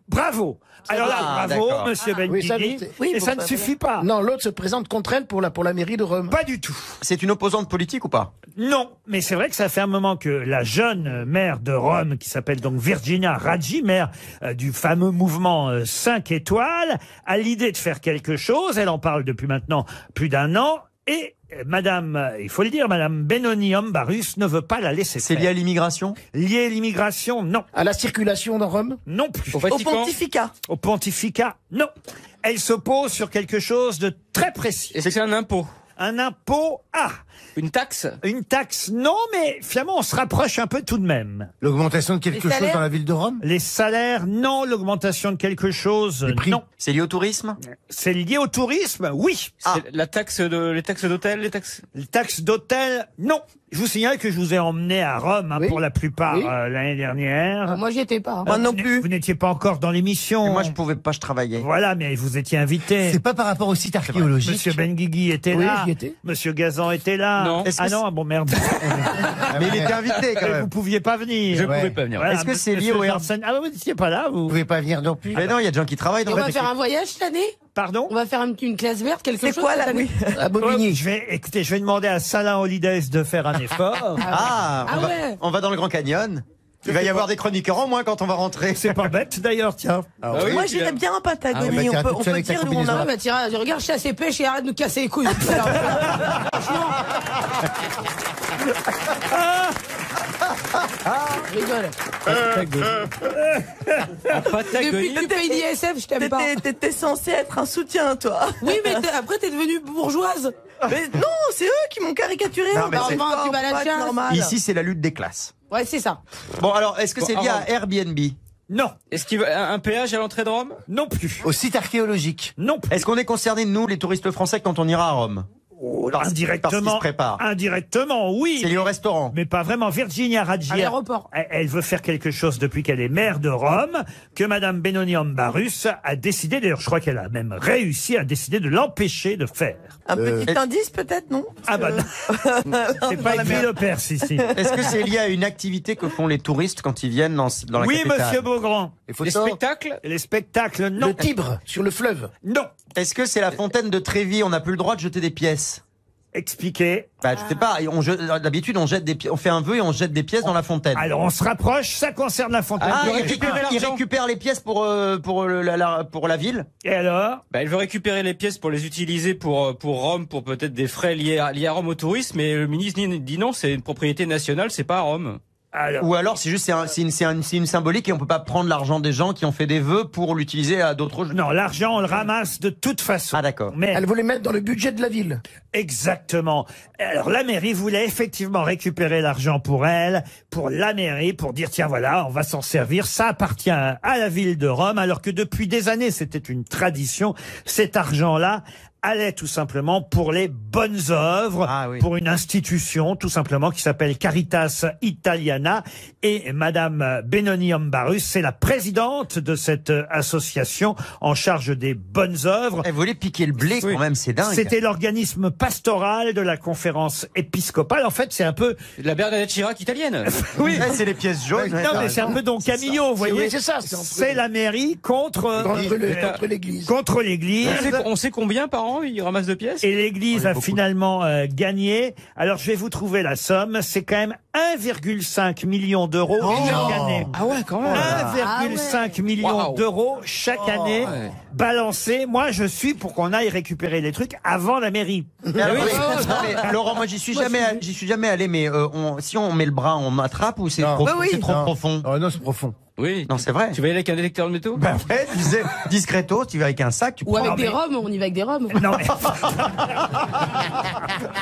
Bravo. Alors là, Ah, bravo, d'accord. monsieur oui, Benguigui. ça, je sais. Oui, Et bon, ça ne bah, suffit pas. Non, l'autre se présente contre elle pour la mairie de Rome. Pas du tout. C'est une opposante politique ou pas? Non, mais c'est vrai que ça fait un moment que la jeune maire de Rome, qui s'appelle donc Virginia Raggi, maire du fameux mouvement 5 étoiles, a l'idée de faire quelque chose. Elle en parle depuis maintenant plus d'un an. Et madame, il faut le dire, madame Benoni Ambarus ne veut pas la laisser C'est faire. lié à l'immigration? Lié à l'immigration? Non. À la circulation dans Rome? Non plus. Au Au Vatican? pontificat. Au pontificat? Non. Elle s'oppose sur quelque chose de très précis. Est-ce que c'est un impôt? Un impôt? Ah. Une taxe? Une taxe? Non, mais finalement, on se rapproche un peu tout de même. L'augmentation de quelque Les chose salaires dans la ville de Rome? Les salaires? Non. L'augmentation de quelque chose? Les prix? Non. C'est lié au tourisme? C'est lié au tourisme? Oui. C'est la taxe les taxes d'hôtel, les taxes? Les taxes d'hôtel? Non. Je vous signale que je vous ai emmené à Rome Oui. pour la plupart Oui. l'année dernière. Moi, j'y étais pas. Moi non Vous plus. Vous n'étiez pas encore dans l'émission. Et moi, je pouvais pas, je travaillais. Voilà, mais vous étiez invité. C'est pas par rapport au site archéologique. Monsieur Benguigui était Oui, là. j'y étais. Monsieur Gazan était là. Non. Est-ce que Ah non, bon merde. Mais il était invité quand Mais vous même. pouviez pas venir. Je Ouais. pouvais pas venir. Voilà, Est-ce que c'est monsieur lié au Janssen- Ah, vous n'étiez pas là, Vous vous. pouvez pas venir non plus. Mais non, il y a des gens qui travaillent Et dans on la va faire un voyage cette année? Pardon? On va faire une classe verte, quelque chose? C'est quoi là? cette année Oui. À Bobigny. Écoutez, je vais demander à Salin Holidays de faire un effort. Ah, Ah ouais. on va dans le Grand Canyon. Il va y avoir des chroniqueurs en moins quand on va rentrer. C'est pas bête d'ailleurs, tiens. Moi, j'irais bien en Patagonie. Ah, bah, on peut dire où on a. Ah bah tiens, regarde, chasse et pêche et arrête de nous casser les couilles. Franchement. Je rigole. Depuis que tu payes l'ISF, je t'aime pas. T'étais censé être un soutien, toi. Oui, mais après t'es devenue bourgeoise. Mais non, c'est eux qui m'ont caricaturé. Non, mais c'est- tu vas la chasse. normal. Ici, c'est la lutte des classes. Ouais, c'est ça. Bon, alors, est-ce que c'est lié à Airbnb? Non, Est-ce qu'il y a un péage à l'entrée de Rome? non plus. Au site archéologique. Non plus. Est-ce qu'on est concernés, nous, les touristes français, quand on ira à Rome? Parce qu'il Indirectement. se prépare. Indirectement, oui. C'est lié au restaurant. Mais pas vraiment. Virginia À Raggi, l'aéroport. elle veut faire quelque chose depuis qu'elle est maire de Rome, que Madame Benoni-Ambarus a décidé, d'ailleurs je crois qu'elle a même réussi à décider de l'empêcher de faire. Un petit indice, peut-être, non? Ah bah non. C'est pas écrit le Perse ici. Est-ce que c'est lié à une activité que font les touristes quand ils viennent dans la Oui, capitale? monsieur Beaugrand. Les spectacles? Les spectacles, non. Le Tibre, sur le fleuve. Non. Est-ce que c'est la fontaine de Trévis? On n'a plus le droit de jeter des pièces. Expliquez. Bah, je sais pas. D'habitude, on fait un vœu et on jette des pièces dans la fontaine. Alors on se rapproche, ça concerne la fontaine. Ah, de il récupère les pièces pour la ville. Et alors? Bah, elle veut récupérer les pièces pour les utiliser pour Rome, pour peut-être des frais liés à Rome au tourisme, mais le ministre dit non, c'est une propriété nationale, c'est pas à Rome. Alors, Ou alors c'est juste c'est une symbolique et on peut pas prendre l'argent des gens qui ont fait des vœux pour l'utiliser à d'autres. non, l'argent on le ramasse de toute façon. Ah d'accord. Mais Elle voulait mettre dans le budget de la ville. exactement. Alors la mairie voulait effectivement récupérer l'argent pour elle, pour la mairie, pour dire tiens voilà, on va s'en servir. Ça appartient à la ville de Rome, alors que depuis des années c'était une tradition. Cet argent-là allait tout simplement pour les bonnes œuvres, Ah oui. pour une institution tout simplement qui s'appelle Caritas Italiana. Et Madame Benoni-Ambarus, c'est la présidente de cette association en charge des bonnes œuvres. Elle voulait piquer le blé quand même, c'est dingue. C'était l'organisme pastoral de la conférence épiscopale. En fait, c'est un peu... La Bernadette Chirac italienne. Oui, Ouais, c'est les pièces jaunes. non, mais c'est un peu Don Camillo, vous voyez. Oui, c'est ça. C'est la mairie contre l'église. contre l'église. On sait combien par an il ramasse de pièces? Et l'église a finalement gagné. Alors, je vais vous trouver la somme. C'est quand même 1,5 million d'euros chaque année. Ah ouais, quand même. 1,5 million Wow. d'euros chaque année ouais. balancés. Moi, je suis pour qu'on aille récupérer les trucs avant la mairie. Ah oui. Non, mais, Laurent, moi j'y suis jamais allé, mais si on met le bras, on attrape ou c'est Non. trop, Oui, oui. c'est trop Non. profond? Oh non, c'est profond. Oui. Non, c'est vrai. Tu vas y aller avec un détecteur de métaux? Bah ouais, tu disais discretos, tu vas avec un sac, tu Ou prends. avec Non, des mais- roms, on y va avec des roms. Non, mais...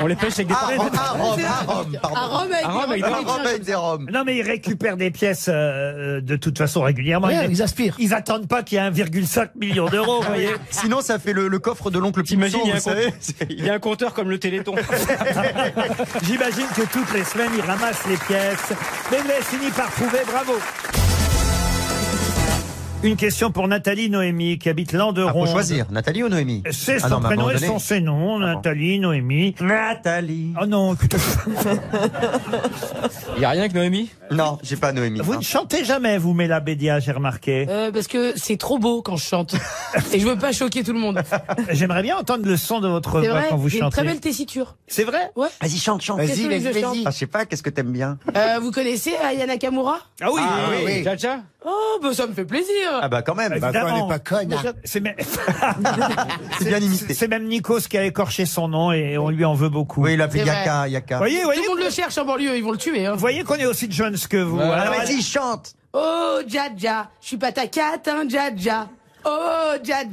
On les pêche avec des Rome, pardon. À Rome avec À Rome des avec roms. des Rome avec des Roms. Non, mais ils récupèrent des pièces de toute façon régulièrement. Ouais, ils aspirent. Ils attendent pas qu'il y ait 1,5 million d'euros, vous voyez. Sinon, ça fait le coffre de l'oncle T'imagines, Picsou, il y a vous un savez. il y a un compteur comme le Téléthon. J'imagine que toutes les semaines, ils ramassent les pièces. Mais vous avez fini par trouver, bravo. Une question pour Nathalie Noémie, qui habite Ah, Landeron. faut choisir, Nathalie ou Noémie? C'est Ah son non, mais à un prénom moment et donné- son prénom, Nathalie Noémie. Nathalie. Oh non, écoutez, Il y a rien que Noémie? Non, j'ai pas Noémie. vous ne chantez jamais, vous, Mela Bédia, j'ai remarqué. Parce que c'est trop beau quand je chante. Et je veux pas choquer tout le monde. J'aimerais bien entendre le son de votre C'est voix vrai, quand vous j'ai une chantez. très belle tessiture. C'est vrai? Ouais. Vas-y, chante. Qu'est-ce que je chante Ah, je sais pas, qu'est-ce que t'aimes bien? Vous connaissez Aya Nakamura? Ah oui, oui. Tcha-tcha? Oh, bah ça me fait plaisir. Ah bah quand même. Bah, quoi, on Évidemment. n'est pas conne. hein. C'est même... C'est bien imité. C'est même Nikos qui a écorché son nom et on lui en veut beaucoup. Oui, il a fait C'est Yaka, Yaka. Voyez, Tout le monde le cherche en banlieue, ils vont le tuer. Hein. Vous voyez qu'on est aussi de jeunes que vous. Ouais. Alors, Vas-y, chante. Oh, Dja, je suis pas ta cate, hein, Dja. Oh, Dja,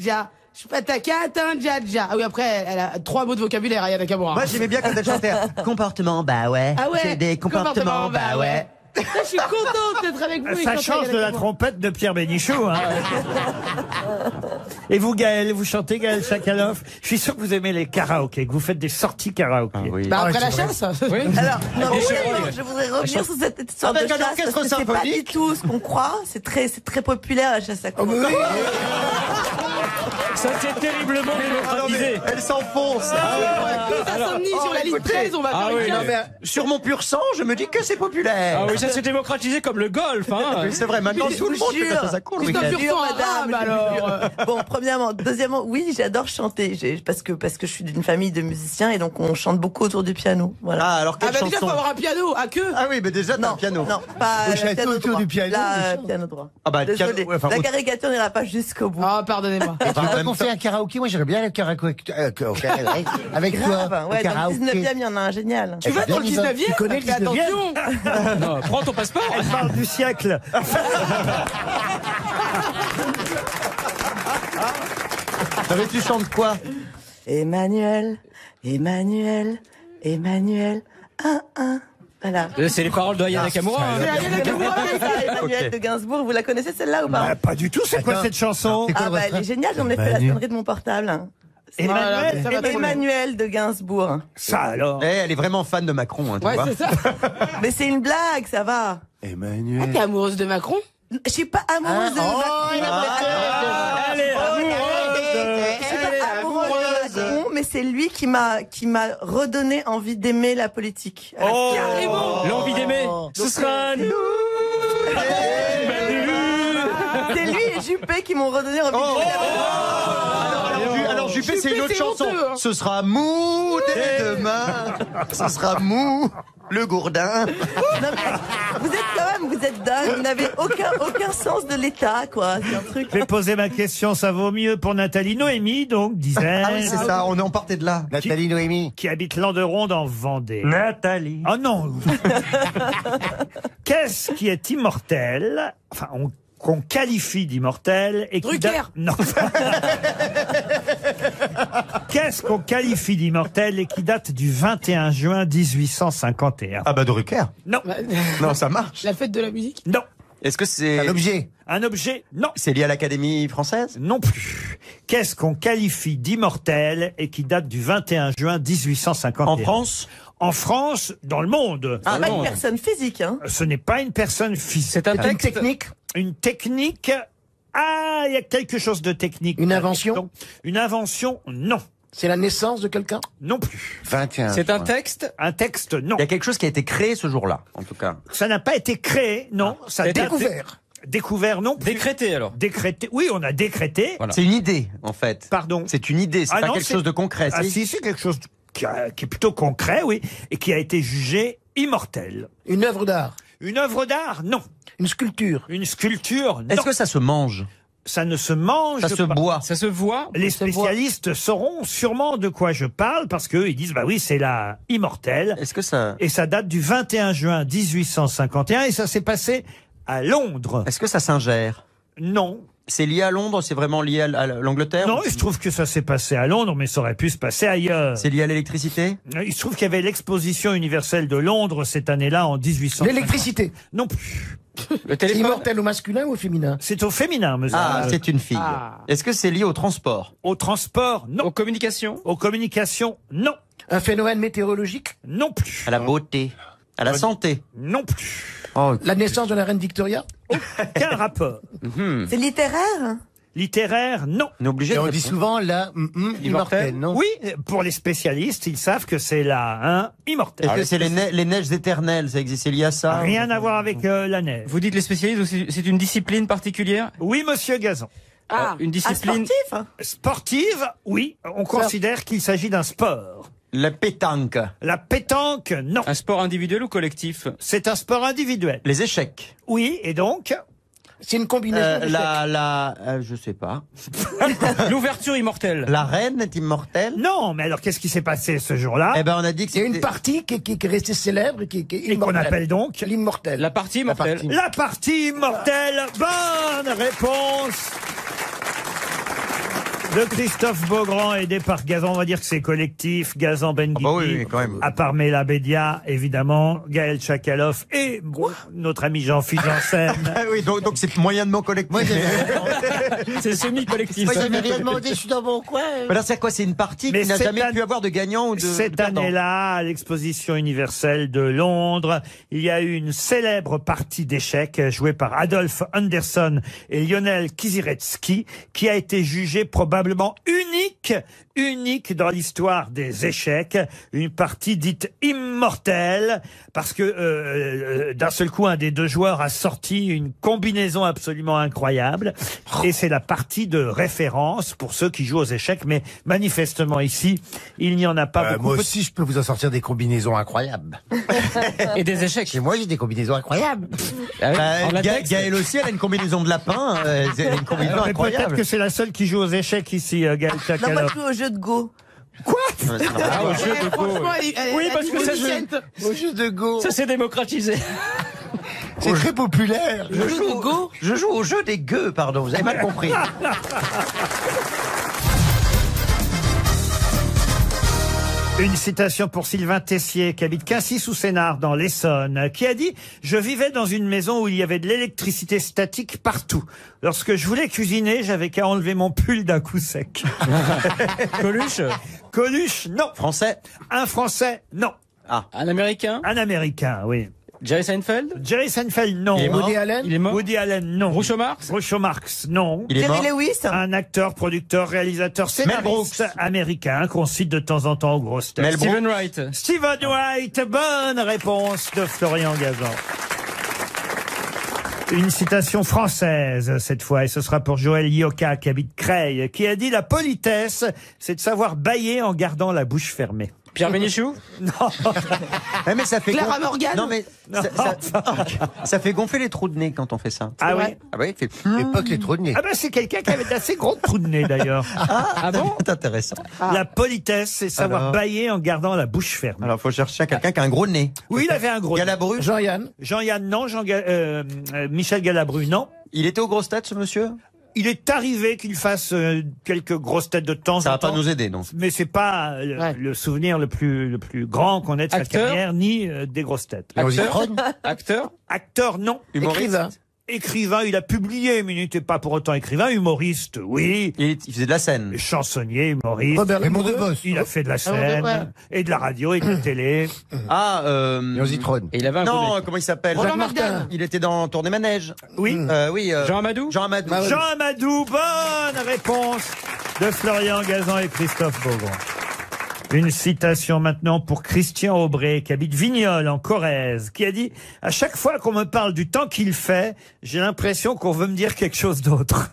je suis pas ta cate, hein, Dja. Ah oui, après, elle a 3 mots de vocabulaire, Aya Nakamura. Moi, j'aimais bien quand elle chantait. Comportement, bah ouais. Ah ouais. J'ai des comportements, bah ouais. Je suis contente d'être avec vous. et ça chanter change Aya de la Nakamura. trompette de Pierre Bénichou. Hein. Et vous, Gaël, vous chantez Gaël Chakalov? Je suis sûr que vous aimez les karaokés, que vous faites des sorties karaoké. Ah oui. Bah après Ah, la c'est chasse. Oui. Alors, non, Des oui, chevreuils. non, je voudrais revenir sur cette histoire de Avec un chasse, orchestre parce que c'est pas symphonique. du tout ce qu'on croit. C'est très populaire, la chasse à Oh, courre. bah oui. Ça s'est terriblement démocratisé. Elle s'enfonce. Insomnie sur la ligne 13, on va faire une case. Sur mon pur sang, je me dis que c'est populaire. Ah oui, ça s'est démocratisé comme le golf. Hein. Oui, c'est vrai, maintenant tout le monde fait ça court le week-end. Bon, premièrement. Deuxièmement, oui, j'adore chanter. Parce que je suis d'une famille de musiciens et donc on chante beaucoup autour du piano. Voilà. Ah, alors quelle chanson? Déjà, faut avoir un piano. À queue. Ah oui, mais déjà, t'as un piano. Non, pas Vous chantez piano autour droit. du piano. Là, piano droit. Ah bah, Désolé. ouais, enfin, la caricature n'ira pas jusqu'au bout. Ah, pardonnez-moi. Tu veux pas qu'on fait un karaoké? Moi, j'aimerais bien le karaoké avec toi. Grave, ouais, dans karaoké. le 19e, il y en a un génial. Tu vas dans le 19e? Tu connais le 19e? Attention. Non, prends ton passeport. Elle parle du siècle. Mais tu chantes quoi? Emmanuel, Emmanuel, Emmanuel, Voilà. C'est les paroles de Aya Nakamura. C'est Aya Nakamura, Emmanuel de Gainsbourg. Vous la connaissez celle-là ou pas? Bah, pas du tout. C'est quoi cette chanson? Ah bah elle est géniale. J'en ai fait la sonnerie de mon portable. Emmanuel de Gainsbourg. Ça alors. Elle est vraiment fan de Macron. Hein, tu vois. C'est ça. Mais c'est une blague, ça va. Emmanuel. Ah, t'es amoureuse de Macron? Je suis pas amoureuse de Macron. Elle est Mais c'est lui qui m'a redonné envie d'aimer la politique. Oh, carrément. L'envie d'aimer, ce sera nous. C'est lui et Juppé qui m'ont redonné envie d'aimer la politique. Alors Juppé, c'est une Juppé, autre c'est chanson. honteux, hein. Ce sera mou dès demain. Ce sera mou, le gourdin. Non, mais vous êtes dingue. Vous n'avez aucun sens de l'État, quoi. C'est un truc. Je vais poser ma question, ça vaut mieux pour Nathalie Noémie, donc, disais. Ah oui, c'est ça, on en partait de là. Nathalie Noémie. Qui habite Landeronde en Vendée. Nathalie. Oh non. Qu'est-ce qui est immortel? Enfin, qu'on qualifie d'immortel et qui Drucker. Non. Qu'est-ce qu'on qualifie d'immortel et qui date du 21 juin 1851? Ah bah Drucker. Non. Non, ça marche. La fête de la musique? Non. Est-ce que c'est Un objet. Un objet? Non. C'est lié à l'Académie française? Non plus. Qu'est-ce qu'on qualifie d'immortel et qui date du 21 juin 1851? En France? En France, dans le monde. C'est pas une personne physique, hein. Ce n'est pas une personne physique. C'est un Une texte. technique. Une technique. Ah, il y a quelque chose de technique. Une invention? Non. Une invention, non. C'est la naissance de quelqu'un? Non plus. 21. C'est un texte. Un texte, non. Il y a quelque chose qui a été créé ce jour-là, en tout cas. Ça n'a pas été créé, non. Ça a été date- Découvert. Découvert, non plus. Décrété alors. Décrété. Oui, on a décrété. Voilà. C'est une idée, en fait. Pardon. C'est une idée, c'est Ah pas non, quelque c'est- chose de concret. Ah si. si, c'est quelque chose qui est plutôt concret, oui, et qui a été jugé immortel. Une œuvre d'art. Une œuvre d'art, non. Une sculpture. Une sculpture, non. Est-ce que ça se mange? Ça ne se mange Ça se pas. boit? Ça se voit. Les spécialistes sauront sûrement de quoi je parle, parce qu'eux, ils disent, bah oui, c'est la immortelle. Est-ce que ça... Et ça date du 21 juin 1851, et ça s'est passé à Londres. Est-ce que ça s'ingère? Non. C'est lié à Londres? C'est vraiment lié à l'Angleterre? Non, il se trouve que ça s'est passé à Londres, mais ça aurait pu se passer ailleurs. C'est lié à l'électricité? Il se trouve qu'il y avait l'exposition universelle de Londres cette année-là, en 1800. L'électricité. Non plus. Le C'est téléphone. immortel au masculin ou au féminin? C'est au féminin, monsieur. Ah, c'est une fille. Ah. Est-ce que c'est lié au transport? Au transport, non. Aux communications. Aux communications, non. Un phénomène météorologique? Non plus. À la beauté? À la santé? Non plus. Oh, La naissance de la reine Victoria? Aucun rapport. C'est littéraire? Littéraire, non. on est obligé Et de on dit répondre. souvent là, immortel, non? Oui, pour les spécialistes, ils savent que c'est là, hein, immortel. Est-ce que c'est les neiges éternelles? Ça existe? C'est lié à ça? Rien à voir avec la neige. Vous dites les spécialistes, c'est une discipline particulière? Oui, monsieur Gazan. Ah. Une Un discipline. sportif? Sportive, oui. On considère qu'il s'agit d'un sport. La pétanque? La pétanque, non. Un sport individuel ou collectif? C'est un sport individuel. Les échecs? Oui, et donc, C'est une combinaison d'échecs. Je sais pas. L'ouverture immortelle. La reine est immortelle? non, mais alors qu'est-ce qui s'est passé ce jour-là? Eh ben, on a dit que Il y a c'était... une partie qui est restée célèbre et qui est Et qu'on immortelle. appelle donc L'immortel. La partie immortelle. la partie immortelle. Bonne réponse de Christophe Beaugrand, aidé par Gazan. On va dire que c'est collectif. Gazan Benguigui. Ah bah oui, quand même. À part Mela Bédia, évidemment, Gaël Chakalov et notre ami Jean-Philippe Janssen. Ah oui, donc c'est moyennement collectif. C'est semi-collectif. Moi, j'avais rien demandé, je suis dans mon coin. Mais là, c'est quoi? C'est une partie Mais qui n'a cette jamais année- pu avoir de gagnant ou de Cette perdant? année-là, à l'exposition universelle de Londres, il y a eu une célèbre partie d'échecs jouée par Adolphe Anderson et Lionel Kiziretsky, qui a été jugée probablement probablement unique dans l'histoire des échecs, une partie dite immortelle, parce que d'un seul coup, un des deux joueurs a sorti une combinaison absolument incroyable, et c'est la partie de référence pour ceux qui jouent aux échecs, mais manifestement ici, il n'y en a pas beaucoup. Moi aussi, je peux vous en sortir des combinaisons incroyables. Et des échecs. Et moi, j'ai des combinaisons incroyables. Gaël aussi, elle a une combinaison de lapin. Elle a une combinaison Mais incroyable. peut-être que c'est la seule qui joue aux échecs ici, Gaël Non, moi, Chakalov. je joue au jeu de Go. Quoi Ah, au jeu de Go. Franchement, Oui, parce que ça, Au jeu de Go. ça s'est démocratisé. C'est très populaire. Je joue au jeu des gueux, pardon, vous avez mal compris. Une citation pour Sylvain Tessier, qui habite Quincy-sous-Sénart, dans l'Essonne, qui a dit « Je vivais dans une maison où il y avait de l'électricité statique partout. Lorsque je voulais cuisiner, j'avais qu'à enlever mon pull d'un coup sec. » Coluche. Coluche, non. Français. Un Français, non. Un Américain. Un Américain, oui. Jerry Seinfeld. Jerry Seinfeld, non. Il est mort. Woody Allen. Il est mort. Woody Allen, non. Groucho Marx. Groucho Marx, non. Il est Jerry mort. Lewis. Un acteur, producteur, réalisateur, Mel scénariste américain qu'on cite de temps en temps aux grosses têtes. Mel Brooks. Stephen Wright. Stephen Wright, bonne réponse de Florian Gazan. Une citation française, cette fois, et ce sera pour Joël Ioka, qui habite Creil, qui a dit « La politesse, c'est de savoir bâiller en gardant la bouche fermée. » Pierre Bénichou. Non. Mais ça fait Clara Morgan. Non mais ça fait gonfler les trous de nez quand on fait ça. Ah oui. Ah oui, il fait. Et pas que les trous de nez. Ah ben c'est quelqu'un qui avait d'assez gros trous de nez d'ailleurs. Ah bon, c'est intéressant. La politesse, c'est savoir Alors bâiller en gardant la bouche fermée. Alors faut chercher quelqu'un qui a un gros nez. Oui, il avait un gros nez. Galabru. Jean-Yann. Jean-Yann, non. Michel Galabru, non. Il était aux grosses têtes, ce monsieur. Il est arrivé qu'il fasse quelques grosses têtes de temps Ça en va pas temps. nous aider, non. Mais c'est pas le souvenir le plus grand qu'on ait de sa Acteur carrière, ni des grosses têtes. Acteur. Acteur, non. Écrivain. Écrivain, il a publié, mais il n'était pas pour autant écrivain. Humoriste, oui. Il faisait de la scène. Chansonnier, humoriste. Robert Raymond Lamoureux. Devos. Il a fait de la ouais. scène, et de la radio, et de la télé. Ah, Et on Zitrone. Et il avait un non, gros nez. comment il s'appelle? Roland Jacques Martin. Martin. Il était dans Tour des Manèges. Oui. Oui. Jean Amadou. Jean Amadou. Ah, oui. Jean Amadou, bonne réponse de Florian Gazan et Christophe Beaugrand. Une citation maintenant pour Christian Aubray, qui habite Vignoles, en Corrèze, qui a dit « À chaque fois qu'on me parle du temps qu'il fait, j'ai l'impression qu'on veut me dire quelque chose d'autre.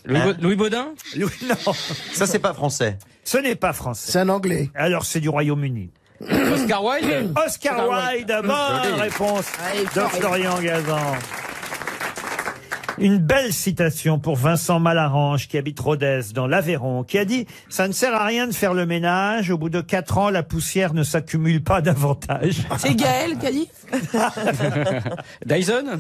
Louis Baudin. » Non, Ça c'est pas français. ce n'est pas français. C'est un Anglais. Alors c'est du Royaume-Uni. Oscar Wilde. Oscar Wilde, bonne réponse de Florian Gazan. Une belle citation pour Vincent Malarange, qui habite Rodez, dans l'Aveyron, qui a dit « Ça ne sert à rien de faire le ménage. Au bout de 4 ans, la poussière ne s'accumule pas davantage. C'est Gaël qui a dit. Dyson.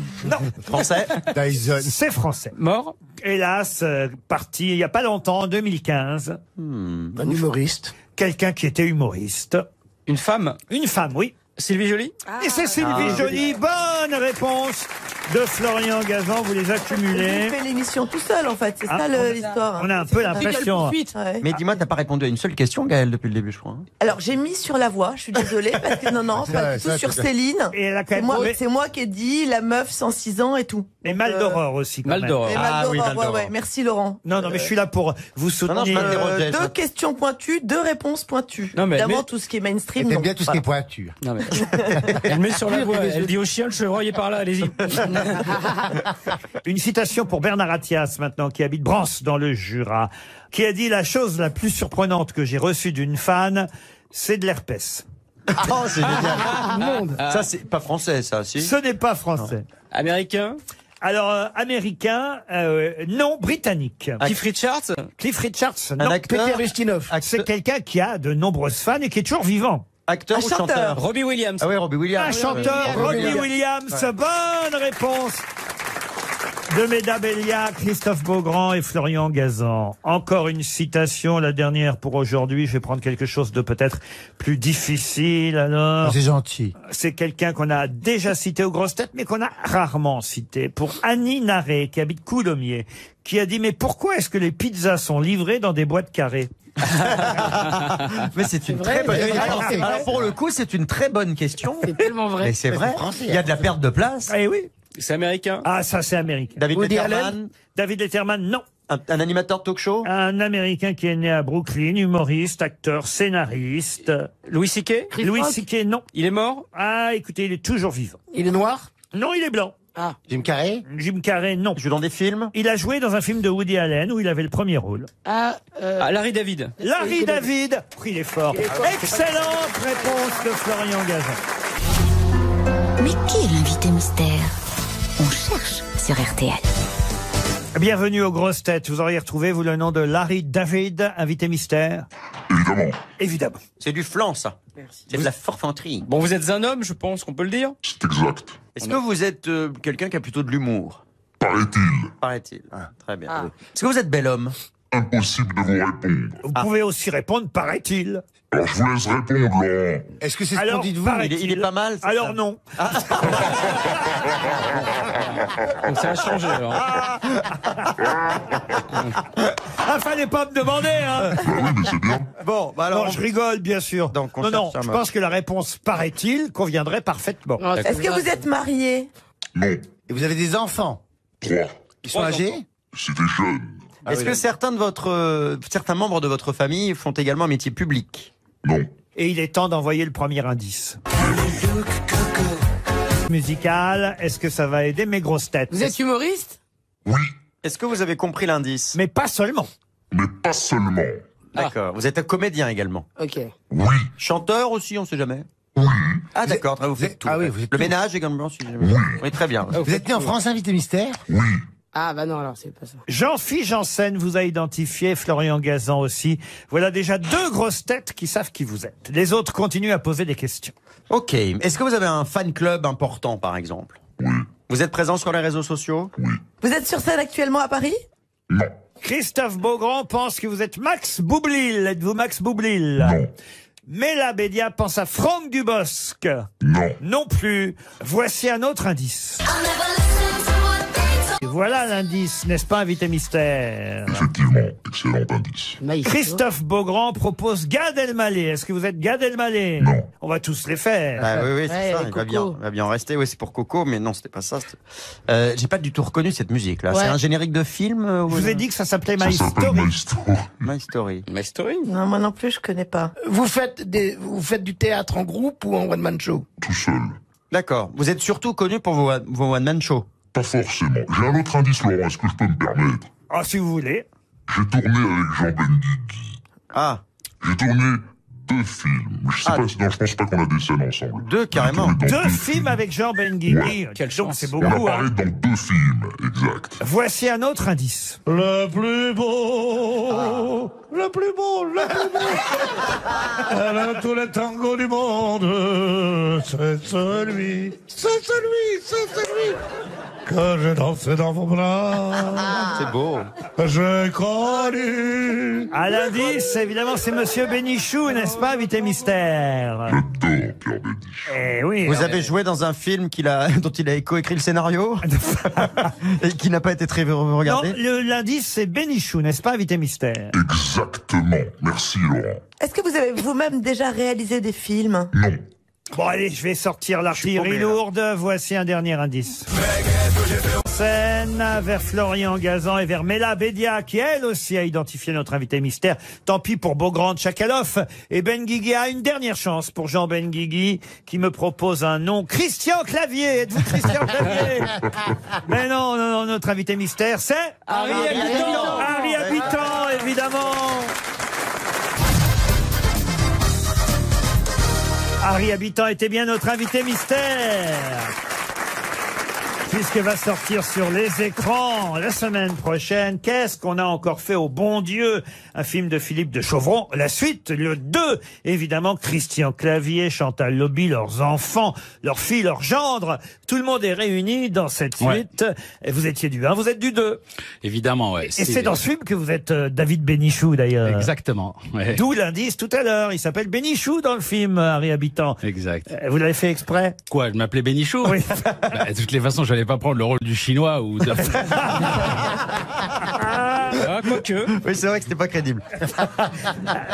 Français. Dyson. » C'est français. Mort. Hélas, parti il y a pas longtemps, en 2015. Un humoriste. Quelqu'un qui était humoriste. Une femme. Une femme, oui. Sylvie Joly. Et c'est Sylvie Joly. Bonne réponse de Florian Gazan. Vous les accumulez. Il fait l'émission tout seul, en fait. C'est ça l'histoire. On a un peu l'impression. Ouais. Mais dis-moi, t'as pas répondu à une seule question, Gaël, depuis le début, je crois. hein. Alors, j'ai mis sur la voie, je suis désolée, parce que non, pas du tout sur Céline. Et elle a quand C'est même moi, trouvé- c'est moi qui ai dit la meuf 106 ans et tout. Et Mal d'horreur aussi. Quand Mal même. d'horreur. Et Ah Mal oui, d'horreur, Mal d'horreur. ouais. Merci Laurent. Non, mais je suis là pour vous soutenir. Non, je m'interrogeais. Deux questions pointues, deux réponses pointues. Non, mais- Évidemment, mais- tout ce qui est mainstream. T'aimes non. bien tout ce qui est pointu. Non mais. Elle met sur la voie. Elle dit au chien, le chevreuil est par là. Allez-y. Une citation pour Bernard Attias, maintenant, qui habite Brance, dans le Jura, qui a dit « La chose la plus surprenante que j'ai reçue d'une fan, c'est de l'herpès. Oh, c'est génial. Ça, c'est pas français, ça, » si. Ce n'est pas français. Américain. Alors, américain, non, britannique. Cliff Richards. Cliff Richards, Un non. acteur. Peter Ustinov. C'est quelqu'un qui a de nombreuses fans et qui est toujours vivant. Acteur Un ou chanteur. chanteur? Robbie Williams. Ah oui, Robbie Williams. Un chanteur, Robbie Williams. Bonne réponse de Meda Bélia, Christophe Beaugrand et Florian Gazan. Encore une citation, la dernière pour aujourd'hui. Je vais prendre quelque chose de peut-être plus difficile. Alors, C'est gentil. c'est quelqu'un qu'on a déjà cité aux grosses têtes, mais qu'on a rarement cité. Pour Annie Naré, qui habite Coulommiers, qui a dit « Mais pourquoi est-ce que les pizzas sont livrées dans des boîtes carrées ?» Mais c'est une très bonne question. Alors, pour le coup, c'est une très bonne question. C'est tellement vrai. Mais c'est vrai. Il y a de la perte de place. Eh oui. C'est américain. Ah, ça c'est américain. David Woody Letterman. Allen. David Letterman, non. Un animateur de talk show? Un Américain qui est né à Brooklyn, humoriste, acteur, scénariste. Louis C.K. Louis C.K. non. Il est mort? Ah, écoutez, il est toujours vivant. Il est noir? Non, il est blanc. Ah. Jim Carrey? Jim Carrey, non. Il joue dans des films? Il a joué dans un film de Woody Allen où il avait le premier rôle. Larry David. Larry David. Il est fort. Excellente réponse de Florian Gazan. Mais qui est l'invité mystère? On cherche sur RTL. Bienvenue aux grosses têtes. Vous auriez retrouvé, vous, le nom de Larry David, invité mystère? Évidemment. Évidemment. C'est du flan, ça. C'est de la forfanterie. Bon, vous êtes un homme, je pense qu'on peut le dire. C'est exact. Est-ce que vous êtes quelqu'un qui a plutôt de l'humour? Paraît-il. Paraît-il. Ah, très bien. Est-ce que vous êtes bel homme? Impossible de vous répondre. Vous pouvez aussi répondre, paraît-il. Alors je vous laisse répondre, Laurent. Est-ce que c'est ce Alors, qu'on dit de vous? paraît-il. Il est pas mal, c'est Alors ça non. Donc ça a changé alors. Ah, fallait pas me demander, hein. Bah oui, mais c'est bien. Bon, bah alors. Non, je rigole, bien sûr. Donc, on non, cherche un je mot. pense que la réponse, paraît-il, conviendrait parfaitement. Est-ce que vous êtes marié? Non. Et vous avez des enfants? 3. Ils sont âgés? C'était jeune. Est-ce que certains membres de votre famille font également un métier public? Non. Et il est temps d'envoyer le premier indice. Musical, est-ce que ça va aider mes grosses têtes? Vous êtes humoriste? Oui, Est-ce que vous avez compris l'indice? Mais pas seulement. mais pas seulement. D'accord. Vous êtes un comédien également? Ok. Oui, Chanteur aussi, on sait jamais? oui. Ah d'accord, vous faites tout. Ah oui, vous faites Le tout. ménage également, si jamais. Oui, très bien. Vous êtes né en France, invité mystère? Oui. Ah bah non, alors c'est pas ça. Jean-Philippe Janssen vous a identifié, Florian Gazan aussi. Voilà déjà 2 grosses têtes qui savent qui vous êtes. Les autres continuent à poser des questions. Ok. Est-ce que vous avez un fan club important, par exemple? Oui. Vous êtes présent sur les réseaux sociaux? Oui. Vous êtes sur scène actuellement à Paris? Non. Christophe Beaugrand pense que vous êtes Max Boublil. Êtes-vous Max Boublil? Non. Mela Bédia pense à Franck Dubosc. Non. Non plus. Voici un autre indice. Voilà l'indice, n'est-ce pas, invité mystère? Effectivement, excellent indice. Christophe Beaugrand propose Gad Elmaleh. Est-ce que vous êtes Gad Elmaleh? Non. On va tous les faire. Ah, oui, oui, c'est Ouais, ça. avec Il va bien en rester. Oui, c'est pour Coco, mais non, c'était pas ça. J'ai pas du tout reconnu cette musique-là. Ouais. C'est un générique de film? Je vous ai dit que ça s'appelait Ça My s'appelle Story. My Story. My Story. My Story. Non, moi non plus, je connais pas. Vous faites du théâtre en groupe ou en one-man show? Tout seul. D'accord. Vous êtes surtout connu pour vos one-man shows? Pas forcément. J'ai un autre indice, Laurent, est-ce que je peux me permettre? Ah, si vous voulez. J'ai tourné avec Jean Benguigui. Ah, J'ai tourné 2 films. Je sais pas, non, je pense pas qu'on a des scènes ensemble. 2 carrément. J'ai tourné dans 2 films avec Jean Benguigui. Ouais. Quelle chance, c'est On beaucoup. apparaît Hein. dans 2 films, exact. Voici un autre indice. Le plus beau, le plus beau, le plus beau. Elle a tous les tangos du monde. C'est celui que j'ai dansé dans vos bras. C'est beau. J'ai connu. À l'indice, évidemment, c'est Monsieur Bénichou, n'est-ce pas, invité mystère? J'adore Pierre Bénichou. Eh oui. Vous avez joué dans un film dont il a coécrit le scénario et qui n'a pas été très Non, regardé? l'indice, c'est Bénichou, n'est-ce pas, invité mystère? Exactement. Merci, Laurent. Est-ce que vous avez vous-même déjà réalisé des films? Non. Bon, allez, je vais sortir l'artillerie paumé, là. lourde. Voici un dernier indice. Scène vers Florian Gazan et vers Mela Bédia, qui elle aussi a identifié notre invité mystère. Tant pis pour Beaugrand Tchakaloff. Et Benguigui a une dernière chance pour Jean Benguigui, qui me propose un nom. Christian Clavier. Êtes-vous Christian Clavier? Mais non, notre invité mystère, c'est Harry Habitant. Harry Habitant, évidemment. Harry Habitant était bien notre invité mystère. Puisque va sortir sur les écrans la semaine prochaine, qu'est-ce qu'on a encore fait au bon Dieu? Un film de Philippe de Chauvron, la suite, le 2, évidemment, Christian Clavier, Chantal Lobby, leurs enfants, leurs filles, leurs gendres, tout le monde est réuni dans cette suite. Et vous étiez du 1, vous êtes du 2. Évidemment, ouais. Et c'est dans ce film que vous êtes David Bénichou, d'ailleurs. Exactement. Ouais. D'où l'indice tout à l'heure, il s'appelle Bénichou dans le film, Harry Habitant. Exact. Vous l'avez fait exprès? Quoi, je m'appelais Bénichou? Oui. Bah, de toutes les façons, j'allais pas prendre le rôle du chinois ou de... Ah, quoique. Oui, c'est vrai que c'était pas crédible.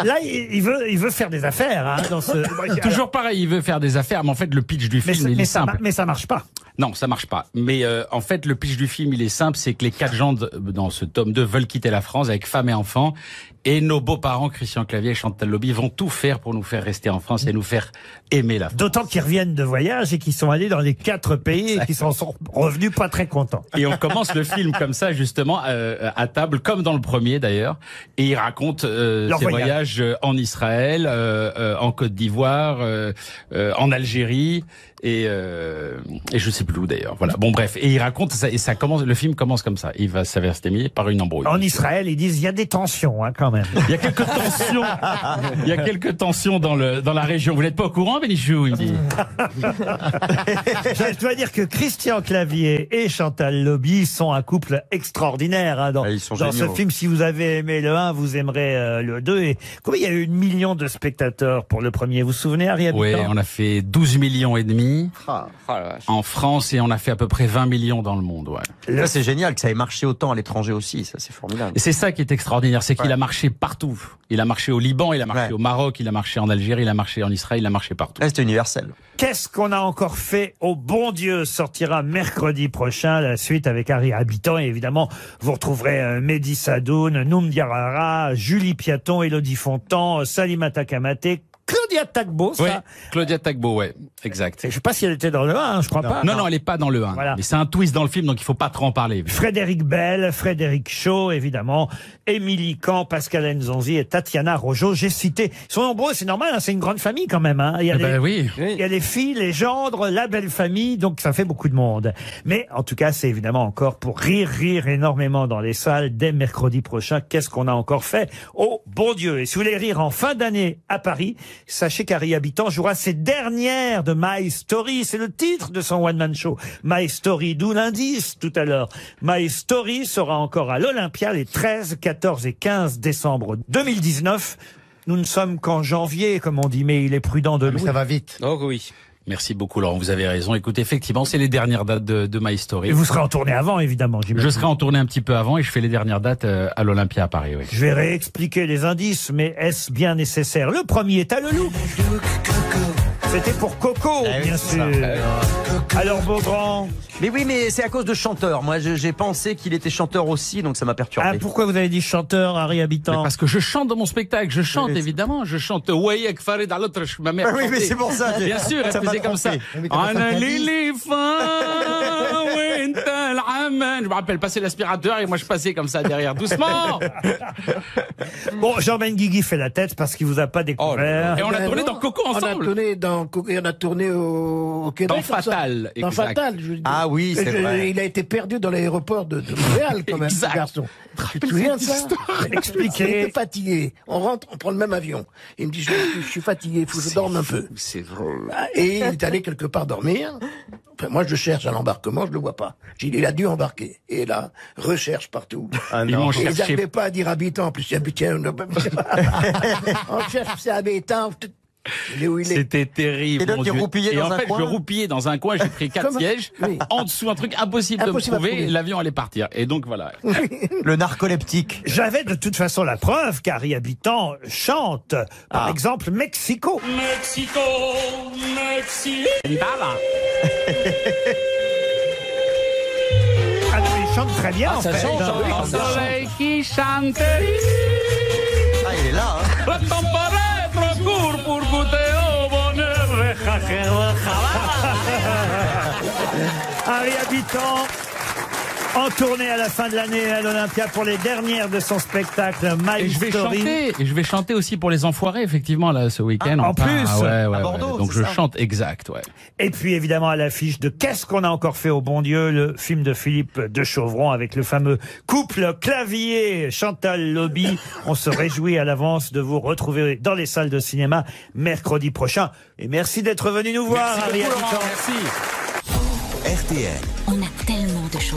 Là, il veut faire des affaires, hein, dans ce... Toujours pareil, il veut faire des affaires, mais en fait, le pitch du film, il est simple. Mais ça marche pas. Non, ça marche pas. Mais en fait, le pitch du film, il est simple, c'est que les 4 gens dans ce tome 2 veulent quitter la France avec femme et enfants. Et nos beaux-parents, Christian Clavier et Chantal Lobby, vont tout faire pour nous faire rester en France et nous faire aimer la France. D'autant qu'ils reviennent de voyage et qu'ils sont allés dans les 4 pays et qu'ils sont revenus pas très contents. Et on commence le film comme ça, justement, à table, comme dans le premier d'ailleurs. Et ils racontent ses voyages en Israël, en Côte d'Ivoire, en Algérie. Et je sais plus où d'ailleurs. Voilà. Bon bref. Et il raconte ça, et ça commence. Le film commence comme ça. Il va s'averser par une embrouille. En Israël, ils disent il y a des tensions, hein, quand même. Il y a quelques tensions. Il y a quelques tensions dans la région. Vous n'êtes pas au courant, Bénichou, il me dit. Je dois dire que Christian Clavier et Chantal Lobby sont un couple extraordinaire, hein, dans ce film. Si vous avez aimé le 1, vous aimerez le 2. Et combien il y a eu 1 million de spectateurs pour le premier? Vous vous souvenez, Harry Habitant? Oui, on a fait 12 millions et demi. En France, et on a fait à peu près 20 millions dans le monde. Ouais. Ça, c'est génial que ça ait marché autant à l'étranger aussi. Ça, c'est formidable. Et c'est ça qui est extraordinaire, c'est qu'il a marché partout. Il a marché au Liban, il a marché au Maroc, il a marché en Algérie, il a marché en Israël, il a marché partout. C'est universel. Qu'est-ce qu'on a encore fait au bon Dieu sortira mercredi prochain, la suite avec Harry Habitant. Et évidemment, vous retrouverez Mehdi Sadoun, Noum Diarara, Julie Piaton, Élodie Fontan, Salimata Kamate, Claudia Tagbo, ça. Oui, Claudia Tagbo, ouais, exact. Et je sais pas si elle était dans le 1, je crois pas. Non, elle est pas dans le 1. Voilà. Mais c'est un twist dans le film, donc il faut pas trop en parler. Frédéric Bell, Frédéric Shaw, évidemment, Émilie Kahn, Pascal Nzonzi et Tatiana Rojo. J'ai cité. Ils sont nombreux, c'est normal, hein, c'est une grande famille quand même. Hein. Il y a il y a les filles, les gendres, la belle famille, donc ça fait beaucoup de monde. Mais en tout cas, c'est évidemment encore pour rire énormément dans les salles dès mercredi prochain. Qu'est-ce qu'on a encore fait? Oh, bon Dieu. Et si vous voulez rire en fin d'année à Paris, sachez qu'Harry Habitant jouera ses dernières de My Story. C'est le titre de son one-man show. My Story, d'où l'indice tout à l'heure. My Story sera encore à l'Olympia les 13, 14 et 15 décembre 2019. Nous ne sommes qu'en janvier, comme on dit, mais il est prudent de louer. Ça va vite. Oh oui. Merci beaucoup, Laurent. Vous avez raison. Écoutez, effectivement, c'est les dernières dates de My Story. Et vous serez en tournée avant, évidemment, j'imagine. Je serai en tournée un petit peu avant et je fais les dernières dates à l'Olympia à Paris, oui. Je vais réexpliquer les indices, mais est-ce bien nécessaire? Le premier est à le loup. C'était pour Coco, bien sûr. Alors, Beaugrand. Mais oui, mais c'est à cause de chanteur. Moi, j'ai pensé qu'il était chanteur aussi, donc ça m'a perturbé. Ah, pourquoi vous avez dit chanteur, Harry Habitant? Mais parce que je chante dans mon spectacle. Je chante, évidemment. Je chante Wayek Farid à l'autre. Ma mère. Oui, mais c'est pour ça. Bien sûr, elle faisait comme ça. Je me rappelle passer l'aspirateur et moi je passais comme ça derrière, doucement. Bon, Jean Benguigui fait la tête parce qu'il vous a pas découvert. Et on a tourné dans Coco ensemble. On a tourné dans Coco et on a tourné au Québec. Dans Fatal. Dans Fatal, je dis. Ah oui, c'est vrai. Il a été perdu dans l'aéroport de Montréal, quand même, ce garçon. Tu te souviens de ça? Expliquez. Il était fatigué. On rentre, on prend le même avion. Il me dit, je suis fatigué, il faut que je dorme un peu. C'est vrai. Et il est allé quelque part dormir. Enfin, moi, je cherche à l'embarquement, je le vois pas. J'ai dit, il a dû embarquer. Et là, recherche partout. Ah non. Ils n'arrivaient pas à dire habitant. En plus, il habitait. On cherche, c'est habitant. C'était terrible. Et donc, mon Dieu. dans en un fait, coin. je roupillais dans un coin, j'ai pris 4 sièges. Oui. En dessous, un truc impossible de me trouver. L'avion allait partir. Et donc, voilà. Le narcoleptique. J'avais de toute façon la preuve qu'Harry Habitant chante. Par exemple, Mexico. Mexico, Mexico. Ah non, il chante très bien, en fait. Un soleil qui chante. Ah, il est là, hein. Harry Habitant en tournée à la fin de l'année à l'Olympia pour les dernières de son spectacle My Story. Et je vais chanter aussi pour les Enfoirés, effectivement, là, ce week-end. En plus, ouais, à Bordeaux, donc je chante exact, ouais. Et puis évidemment à l'affiche de Qu'est-ce qu'on a encore fait au bon Dieu, le film de Philippe de Chauvron avec le fameux couple Clavier Chantal Lobby. On se réjouit à l'avance de vous retrouver dans les salles de cinéma mercredi prochain. Et merci d'être venu nous voir, Harry Habitant. Merci. RTL. On a tellement